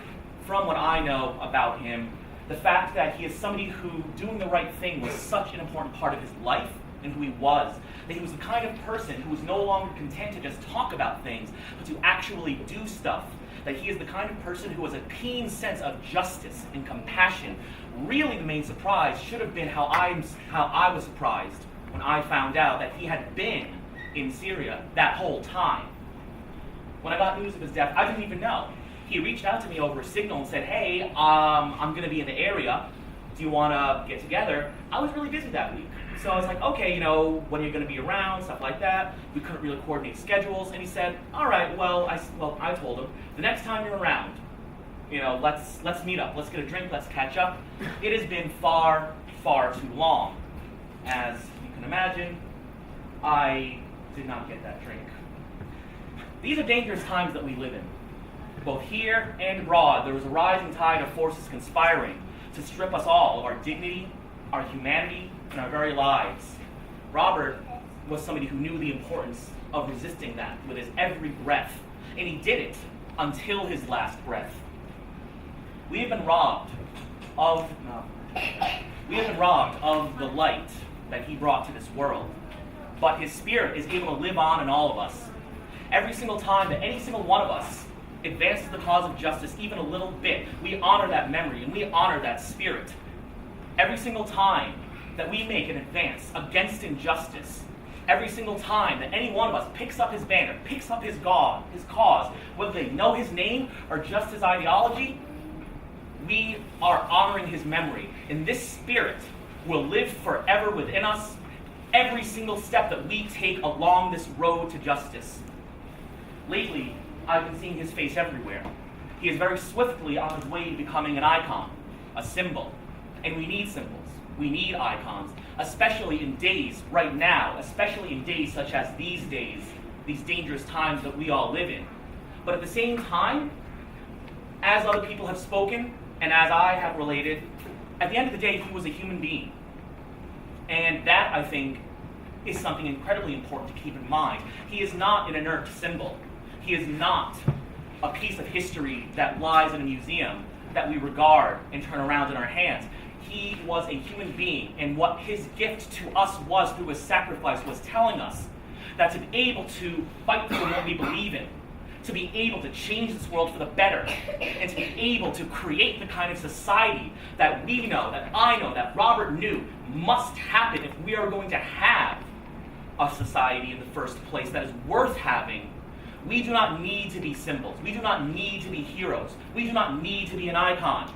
from what I know about him, the fact that he is somebody who doing the right thing was such an important part of his life and who he was, that he was the kind of person who was no longer content to just talk about things, but to actually do stuff, that he is the kind of person who has a keen sense of justice and compassion. Really the main surprise should have been how I was surprised when I found out that he had been in Syria that whole time. When I got news of his death, I didn't even know. He reached out to me over a signal and said, hey, I'm going to be in the area. Do you want to get together? I was really busy that week. So I was like, okay, you know, when you're going to be around, stuff like that. We couldn't really coordinate schedules. And he said, all right, well, I told him, the next time you're around, you know, let's meet up. Let's get a drink. Let's catch up. It has been far, far too long. As you can imagine, I did not get that drink. These are dangerous times that we live in. Both here and abroad, there is a rising tide of forces conspiring to strip us all of our dignity, our humanity, and our very lives. Robert was somebody who knew the importance of resisting that with his every breath, and he did it until his last breath. We have been robbed of the light that he brought to this world, but his spirit is able to live on in all of us. Every single time that any single one of us advances the cause of justice even a little bit, we honor that memory and we honor that spirit. Every single time that we make an advance against injustice, every single time that any one of us picks up his banner, picks up his cause, whether they know his name or just his ideology, we are honoring his memory. And this spirit will live forever within us every single step that we take along this road to justice. Lately, I've been seeing his face everywhere. He is very swiftly on his way to becoming an icon, a symbol. And we need symbols. We need icons, especially in days right now, especially in days such as these days, these dangerous times that we all live in. But at the same time, as other people have spoken, and as I have related, at the end of the day, he was a human being. And that, I think, is something incredibly important to keep in mind. He is not an inert symbol. He is not a piece of history that lies in a museum that we regard and turn around in our hands. He was a human being, and what his gift to us was through his sacrifice was telling us that to be able to fight for what we believe in, to be able to change this world for the better, and to be able to create the kind of society that we know, that I know, that Robert knew must happen if we are going to have a society in the first place that is worth having. We do not need to be symbols. We do not need to be heroes. We do not need to be an icon.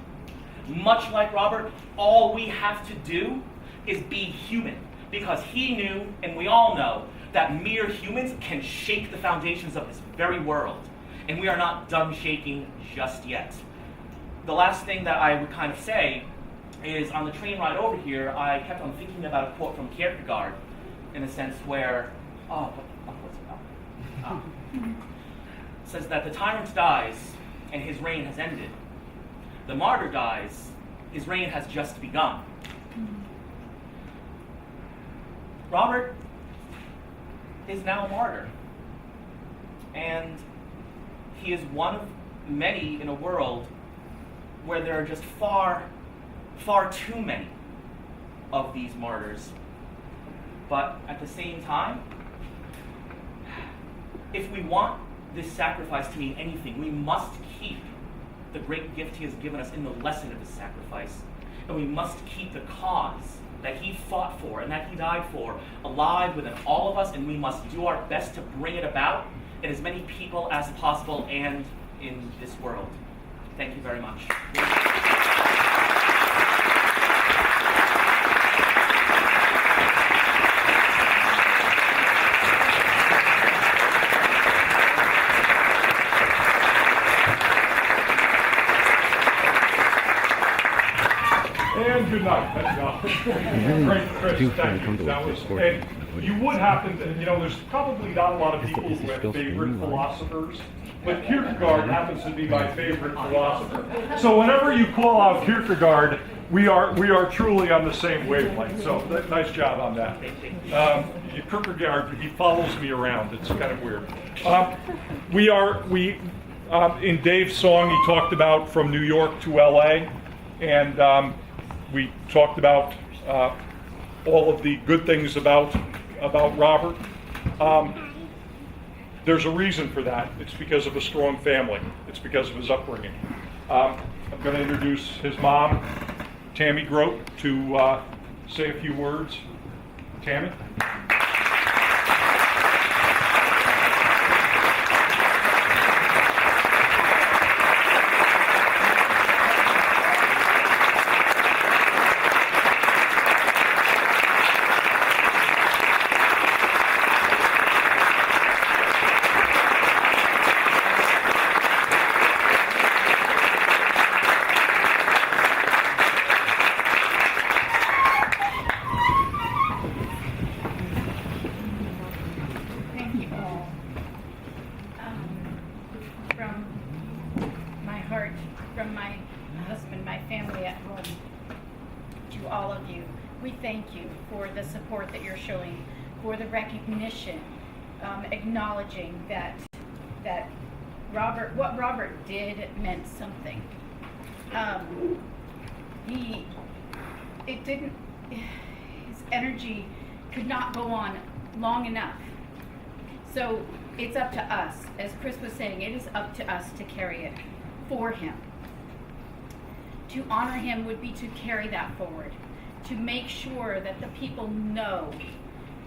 Much like Robert, all we have to do is be human, because he knew, and we all know, that mere humans can shake the foundations of this very world, and we are not done shaking just yet. The last thing that I would kind of say is, on the train ride over here, I kept on thinking about a quote from Kierkegaard, in a sense where, says that the tyrant dies and his reign has ended. The martyr dies, his reign has just begun. Robert is now a martyr. And he is one of many in a world where there are just far, far too many of these martyrs. But at the same time, if we want this sacrifice to mean anything, we must keep the great gift he has given us in the lesson of his sacrifice. And we must keep the cause that he fought for and that he died for alive within all of us, and we must do our best to bring it about in as many people as possible and in this world. Thank you very much. And good night. Great, Chris. Thank you. That was, and you would happen to, there's probably not a lot of people who have favorite philosophers, but Kierkegaard happens to be my favorite philosopher. So whenever you call out Kierkegaard, we are truly on the same wavelength. So nice job on that. Kierkegaard, he follows me around. It's kind of weird. In Dave's song, he talked about from New York to LA, and we talked about all of the good things about Robert. There's a reason for that. It's because of a strong family. It's because of his upbringing. I'm going to introduce his mom, Tammy Grodt, to say a few words. Tammy? For the recognition, acknowledging that what Robert did meant something. His energy could not go on long enough. So it's up to us, as Chris was saying, it is up to us to carry it for him. To honor him would be to carry that forward, to make sure that the people know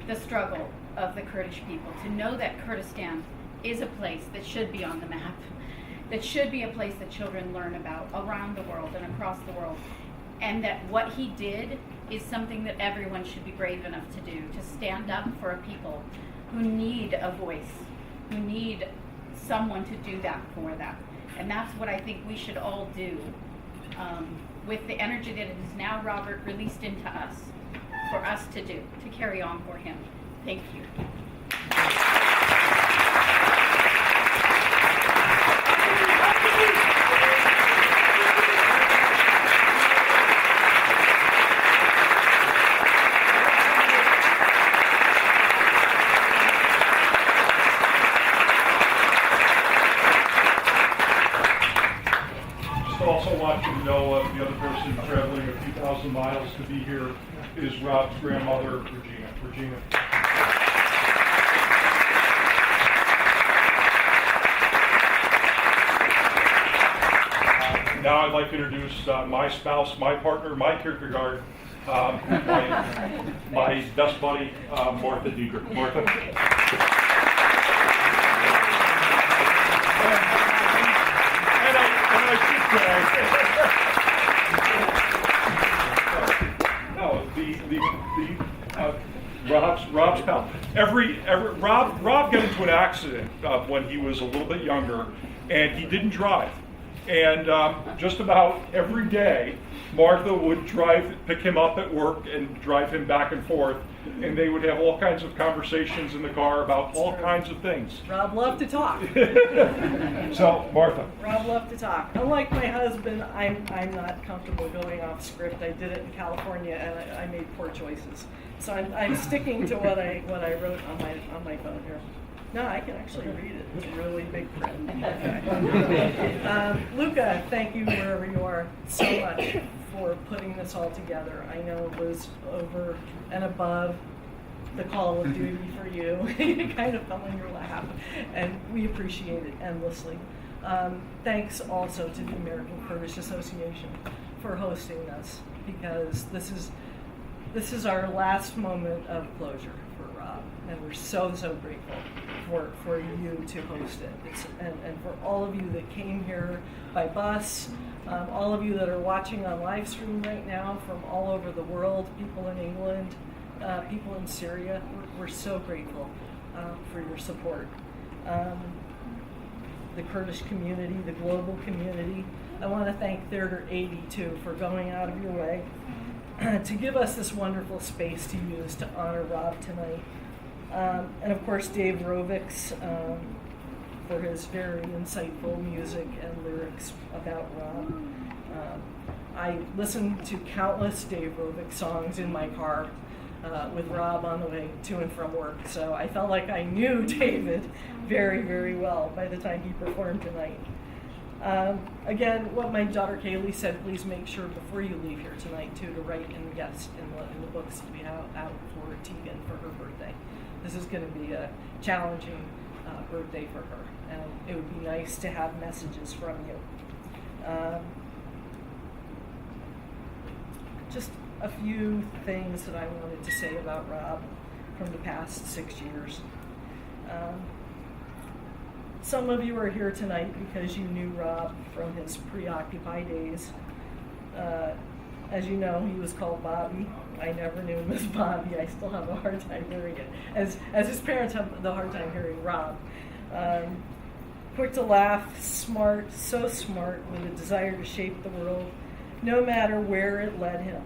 the struggle of the Kurdish people, to know that Kurdistan is a place that should be on the map, that should be a place that children learn about around the world and across the world, and that what he did is something that everyone should be brave enough to do, to stand up for a people who need a voice, who need someone to do that for them. And that's what I think we should all do with the energy that is now Robert released into us, for us to do, to carry on for him. Thank you. Just also want you to know the other person traveling a few thousand miles to be here is Rob's grandmother, Regina. Now I'd like to introduce my spouse, my partner, my Kierkegaard, my best buddy, Martha Diedrich. Martha. And I should say, Rob's pal. Rob got into an accident when he was a little bit younger, and he didn't drive. And just about every day, Martha would pick him up at work and drive him back and forth, and they would have all kinds of conversations in the car about all kinds of things. Rob loved to talk. So, Martha. Rob loved to talk. Unlike my husband, I'm not comfortable going off script. I did it in California, and I made poor choices. So I'm sticking to what I wrote on my phone here. No, I can actually read it. It's really big print. Luca, thank you wherever you are so much for putting this all together. I know it was over and above the call of duty for you. You kind of fell in your lap, and we appreciate it endlessly. Thanks also to the American Kurdish Association for hosting this, because this is our last moment of closure for Rob, and we're so grateful for you to host it. And for all of you that came here by bus, all of you that are watching on live stream right now from all over the world, people in England, people in Syria, we're so grateful for your support. The Kurdish community, the global community. I want to thank Theater 80 too for going out of your way to give us this wonderful space to use to honor Rob tonight. And of course Dave Rovics for his very insightful music and lyrics about Rob. I listened to countless Dave Rovics songs in my car with Rob on the way to and from work, so I felt like I knew David very well by the time he performed tonight. Again, what my daughter Kaylee said, please make sure before you leave here tonight too to write in the books to be out for Tegan for her birthday. This is going to be a challenging birthday for her, and it would be nice to have messages from you. Just a few things that I wanted to say about Rob from the past 6 years. Some of you are here tonight because you knew Rob from his pre-Occupy days. As you know, he was called Bobby. I never knew him as Bobby. I still have a hard time hearing it. As his parents have the hard time hearing Rob. Quick to laugh, smart, so smart, with a desire to shape the world, no matter where it led him.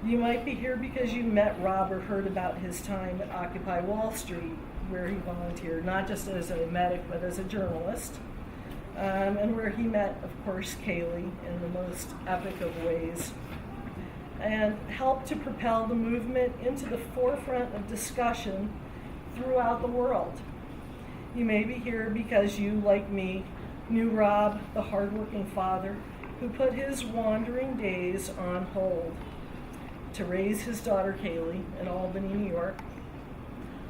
You might be here because you met Rob or heard about his time at Occupy Wall Street, where he volunteered, not just as a medic, but as a journalist, and where he met, of course, Kaylee in the most epic of ways, and helped to propel the movement into the forefront of discussion throughout the world. You may be here because you, like me, knew Rob, the hardworking father, who put his wandering days on hold to raise his daughter Kaylee in Albany, New York.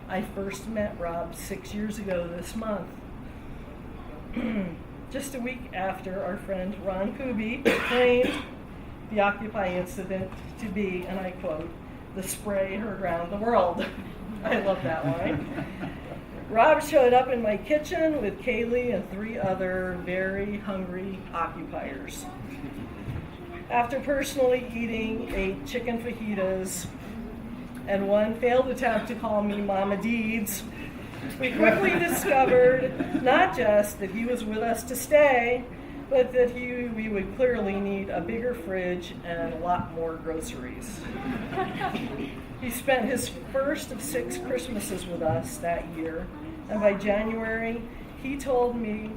I first met Rob 6 years ago this month, just a week after our friend Ron Kuby claimed the Occupy incident to be, and I quote, the spray heard round the world. I love that line. Rob showed up in my kitchen with Kaylee and 3 other very hungry occupiers. After personally eating 8 chicken fajitas and 1 failed attempt to call me Mama Deeds, we quickly discovered not just that he was with us to stay, but that we would clearly need a bigger fridge and a lot more groceries. He spent his first of 6 Christmases with us that year, and by January, he told me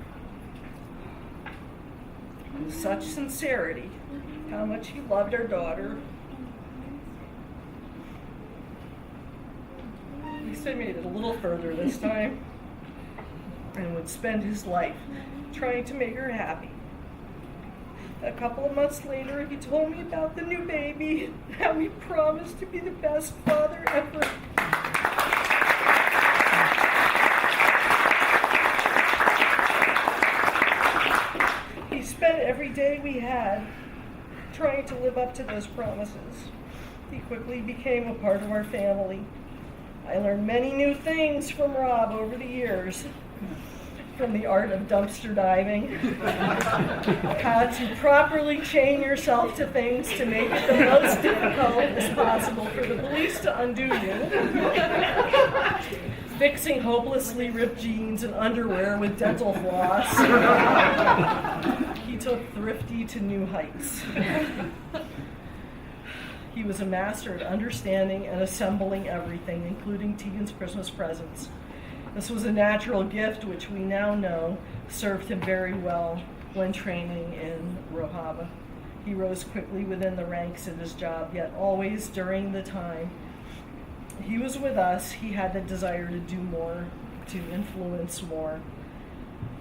with such sincerity how much he loved our daughter. He said made it a little further this time and would spend his life trying to make her happy. A couple of months later, he told me about the new baby, how he promised to be the best father ever. He spent every day we had trying to live up to those promises. He quickly became a part of our family. I learned many new things from Rob over the years, from the art of dumpster diving, how to properly chain yourself to things to make it the most difficult as possible for the police to undo you, fixing hopelessly ripped jeans and underwear with dental floss. He took Thrifty to new heights. He was a master at understanding and assembling everything, including Tegan's Christmas presents. This was a natural gift which we now know served him very well when training in Rojava. He rose quickly within the ranks of his job, yet always during the time he was with us, he had the desire to do more, to influence more.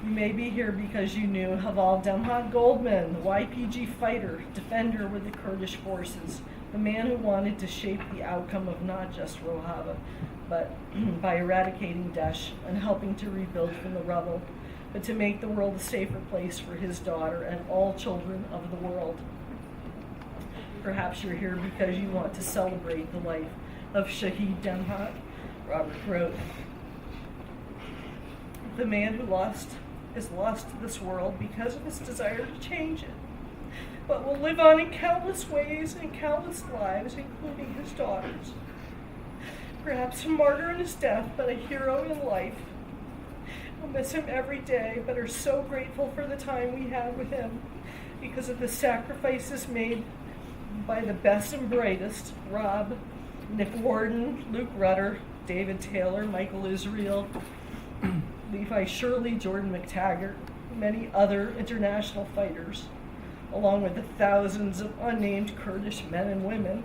You may be here because you knew Haval Demhad Goldman, the YPG fighter, defender with the Kurdish forces, the man who wanted to shape the outcome of not just Rojava, but by eradicating Daesh and helping to rebuild from the rubble, but to make the world a safer place for his daughter and all children of the world. Perhaps you're here because you want to celebrate the life of Shahid Demhad, Robert Grodt, the man who is lost to this world because of his desire to change it, but will live on in countless ways and countless lives, including his daughter's. Perhaps a martyr in his death, but a hero in life. We'll miss him every day, but are so grateful for the time we had with him because of the sacrifices made by the best and brightest: Rob, Nick Warden, Luke Rutter, David Taylor, Michael Israel, Levi Shirley, Jordan McTaggart, many other international fighters, along with the thousands of unnamed Kurdish men and women.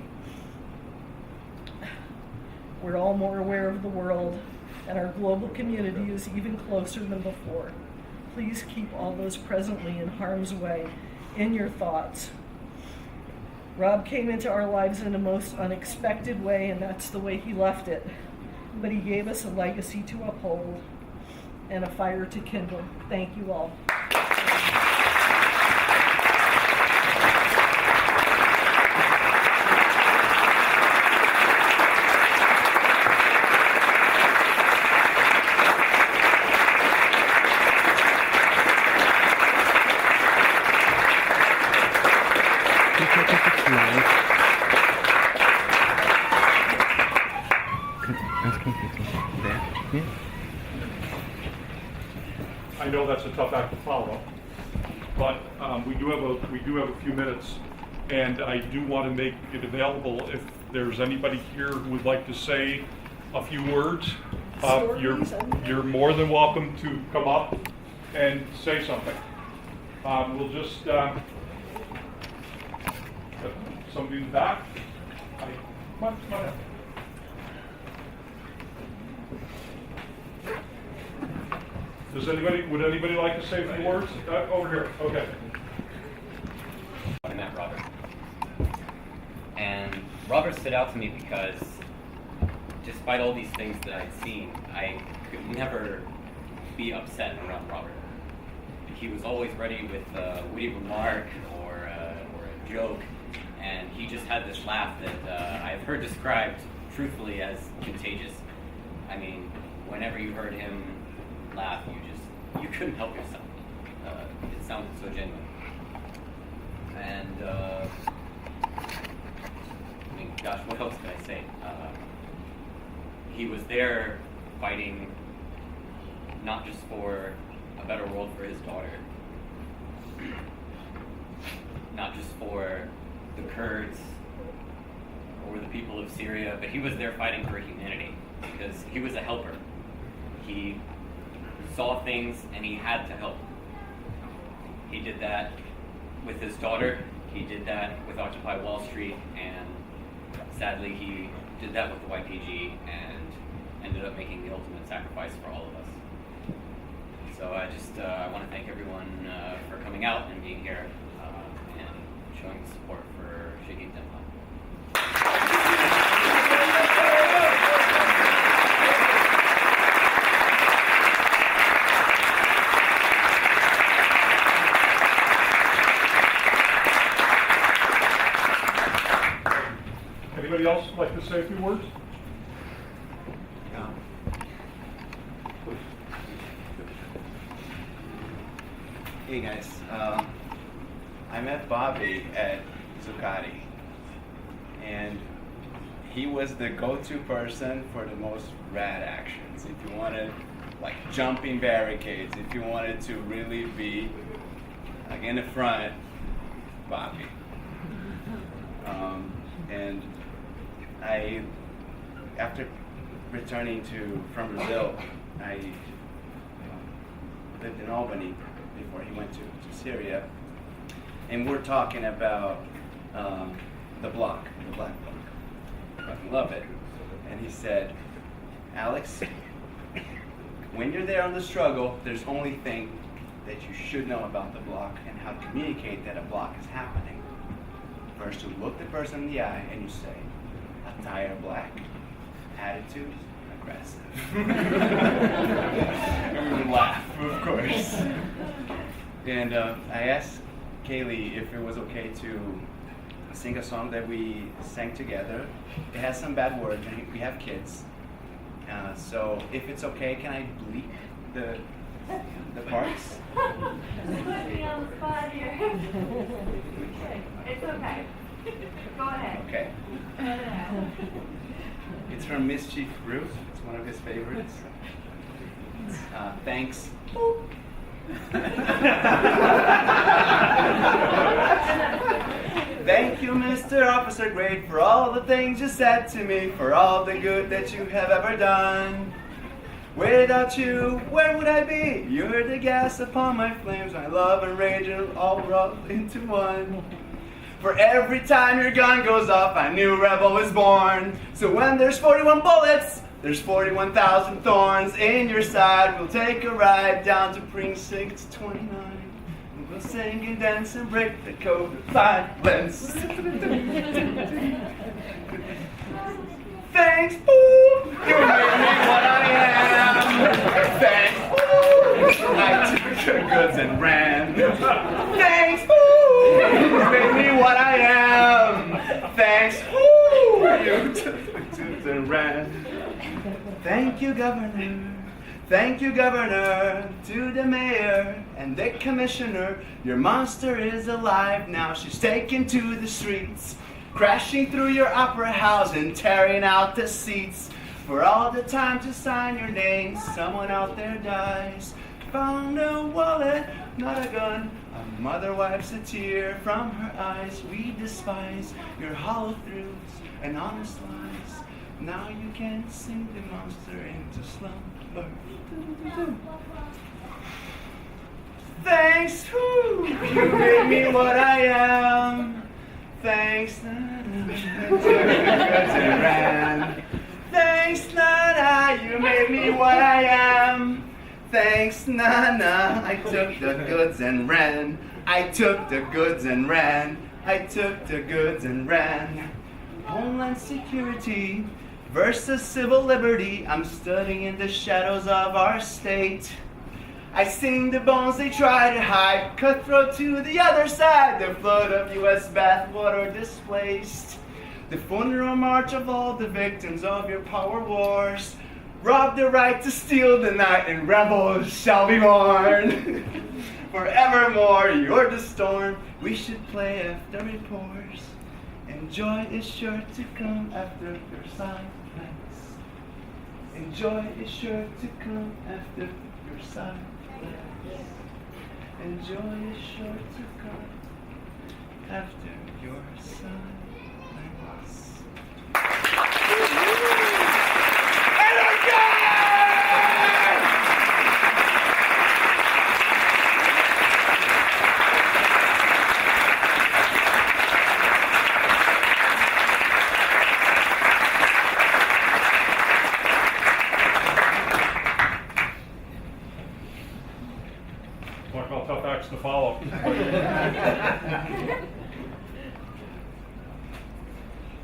We're all more aware of the world, and our global community is even closer than before. Please keep all those presently in harm's way in your thoughts. Rob came into our lives in a most unexpected way, and that's the way he left it. But he gave us a legacy to uphold and a fire to kindle. Thank you all. I know that's a tough act to follow, but we do have a few minutes, and I do want to make it available if there's anybody here who would like to say a few words. You're more than welcome to come up and say something. We'll just somebody in the back. Come on up. Would anybody like to say a few words? Over here, okay. I met Robert. And Robert stood out to me because despite all these things that I'd seen, I could never be upset around Robert. He was always ready with a witty remark or a joke, and he just had this laugh that I've heard described truthfully as contagious. I mean, whenever you heard him laugh, you couldn't help yourself. It sounded so genuine. And I mean, gosh, what else can I say? He was there fighting not just for a better world for his daughter, not just for the Kurds or the people of Syria, but he was there fighting for humanity because he was a helper. He saw things and he had to help. He did that with his daughter, he did that with Occupy Wall Street, and sadly he did that with the YPG and ended up making the ultimate sacrifice for all of us. So I want to thank everyone for coming out and being here and showing support for Shahid Demhad. Anybody else like to say a few words? Hey guys, I met Bobby at Zuccotti, and he was the go-to person for the most rad actions. If you wanted like jumping barricades, if you wanted to really be like in the front, Bobby. And I, after returning from Brazil, I lived in Albany before he went to Syria, and we're talking about the Black Bloc. I love it. And he said, Alex, when you're there on the struggle, there's only thing that you should know about the block and how to communicate that a block is happening. First, you look the person in the eye and you say, attire black, attitude aggressive. And we would laugh, of course. And I asked Kaylee if it was okay to sing a song that we sang together. It has some bad words, and we have kids. So if it's okay, can I bleep the parts? Put me on the spot here. It's okay. Go ahead. Okay. It's from Mischief Ruth. It's one of his favorites. Thanks. Thank you, Mr. Officer Grade, for all the things you said to me, for all the good that you have ever done. Without you, where would I be? You're the gas upon my flames, my love and rage are all rolled into one. For every time your gun goes off, a new rebel is born. So when there's 41 bullets, there's 41,000 thorns in your side. We'll take a ride down to precinct 29. And we'll sing and dance and break the code of silence. Thanks, boo! You made me what I am. Thanks, boo! I took your goods and ran. Thanks, boo! You made me what I am. Thanks, boo! You took the goods and ran. Thank you, Governor. Thank you, Governor, to the mayor and the commissioner. Your monster is alive now. She's taken to the streets, crashing through your opera house and tearing out the seats. For all the time to sign your name, someone out there dies. Found a wallet, not a gun. A mother wipes a tear from her eyes. We despise your hollow truths and honest lies. Now you can sing the monster into slumber. Thanks, whoo, you made me what I am. Thanks, thanks, Nana, you made me what I am. Thanks, Nana, I took the goods and ran. I took the goods and ran. I took the goods and ran. Homeland Security versus civil liberty. I'm studying the shadows of our state. I sing the bones they try to hide, cutthroat to the other side. The flood of U.S. bathwater displaced. The funeral march of all the victims of your power wars. Rob the right to steal the night, and rebels shall be born. Forevermore, you're the storm. We should play after it pours. And joy is sure to come after your silence. And joy is sure to come after your silence. And joy is sure to come after your silence. Talk about tough acts to follow.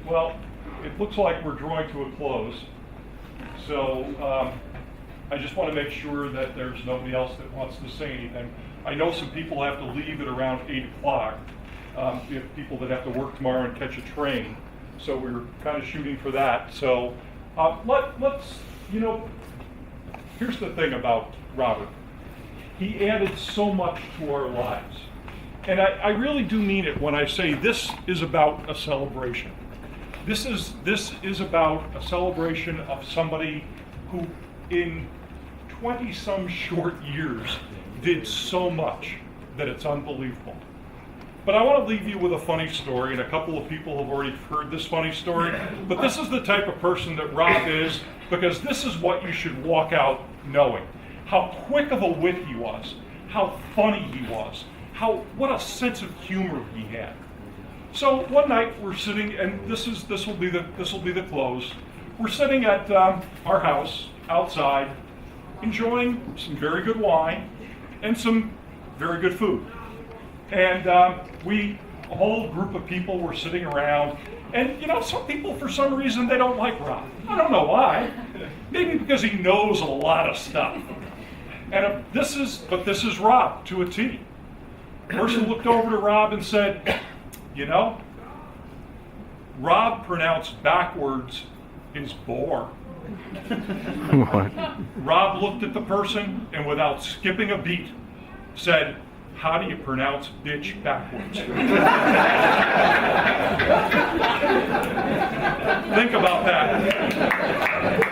Well, it looks like we're drawing to a close. So I just want to make sure that there's nobody else that wants to say anything. I know some people have to leave at around 8 o'clock. We have people that have to work tomorrow and catch a train. So we're kind of shooting for that. So let's, here's the thing about Robert. He added so much to our lives. And I really do mean it when I say this is about a celebration. This is about a celebration of somebody who in 20-some short years did so much that it's unbelievable. But I want to leave you with a funny story, and a couple of people have already heard this funny story, but this is the type of person that Rob is, because this is what you should walk out knowing. How quick of a wit he was, how funny he was, what a sense of humor he had. So one night we're sitting, and this will be the close. We're sitting at our house outside, enjoying some very good wine and some very good food. And a whole group of people were sitting around. And you know, some people, for some reason, they don't like Rob. I don't know why. Maybe because he knows a lot of stuff. And this is Rob to a T. Person looked over to Rob and said, you know, Rob pronounced backwards is bore. What? Rob looked at the person and without skipping a beat said, how do you pronounce bitch backwards? Think about that.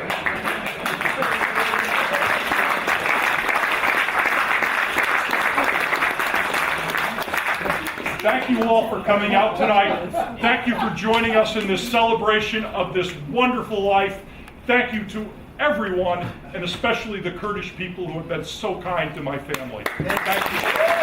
Thank you all for coming out tonight. Thank you for joining us in this celebration of this wonderful life. Thank you to everyone, and especially the Kurdish people who have been so kind to my family. Thank you.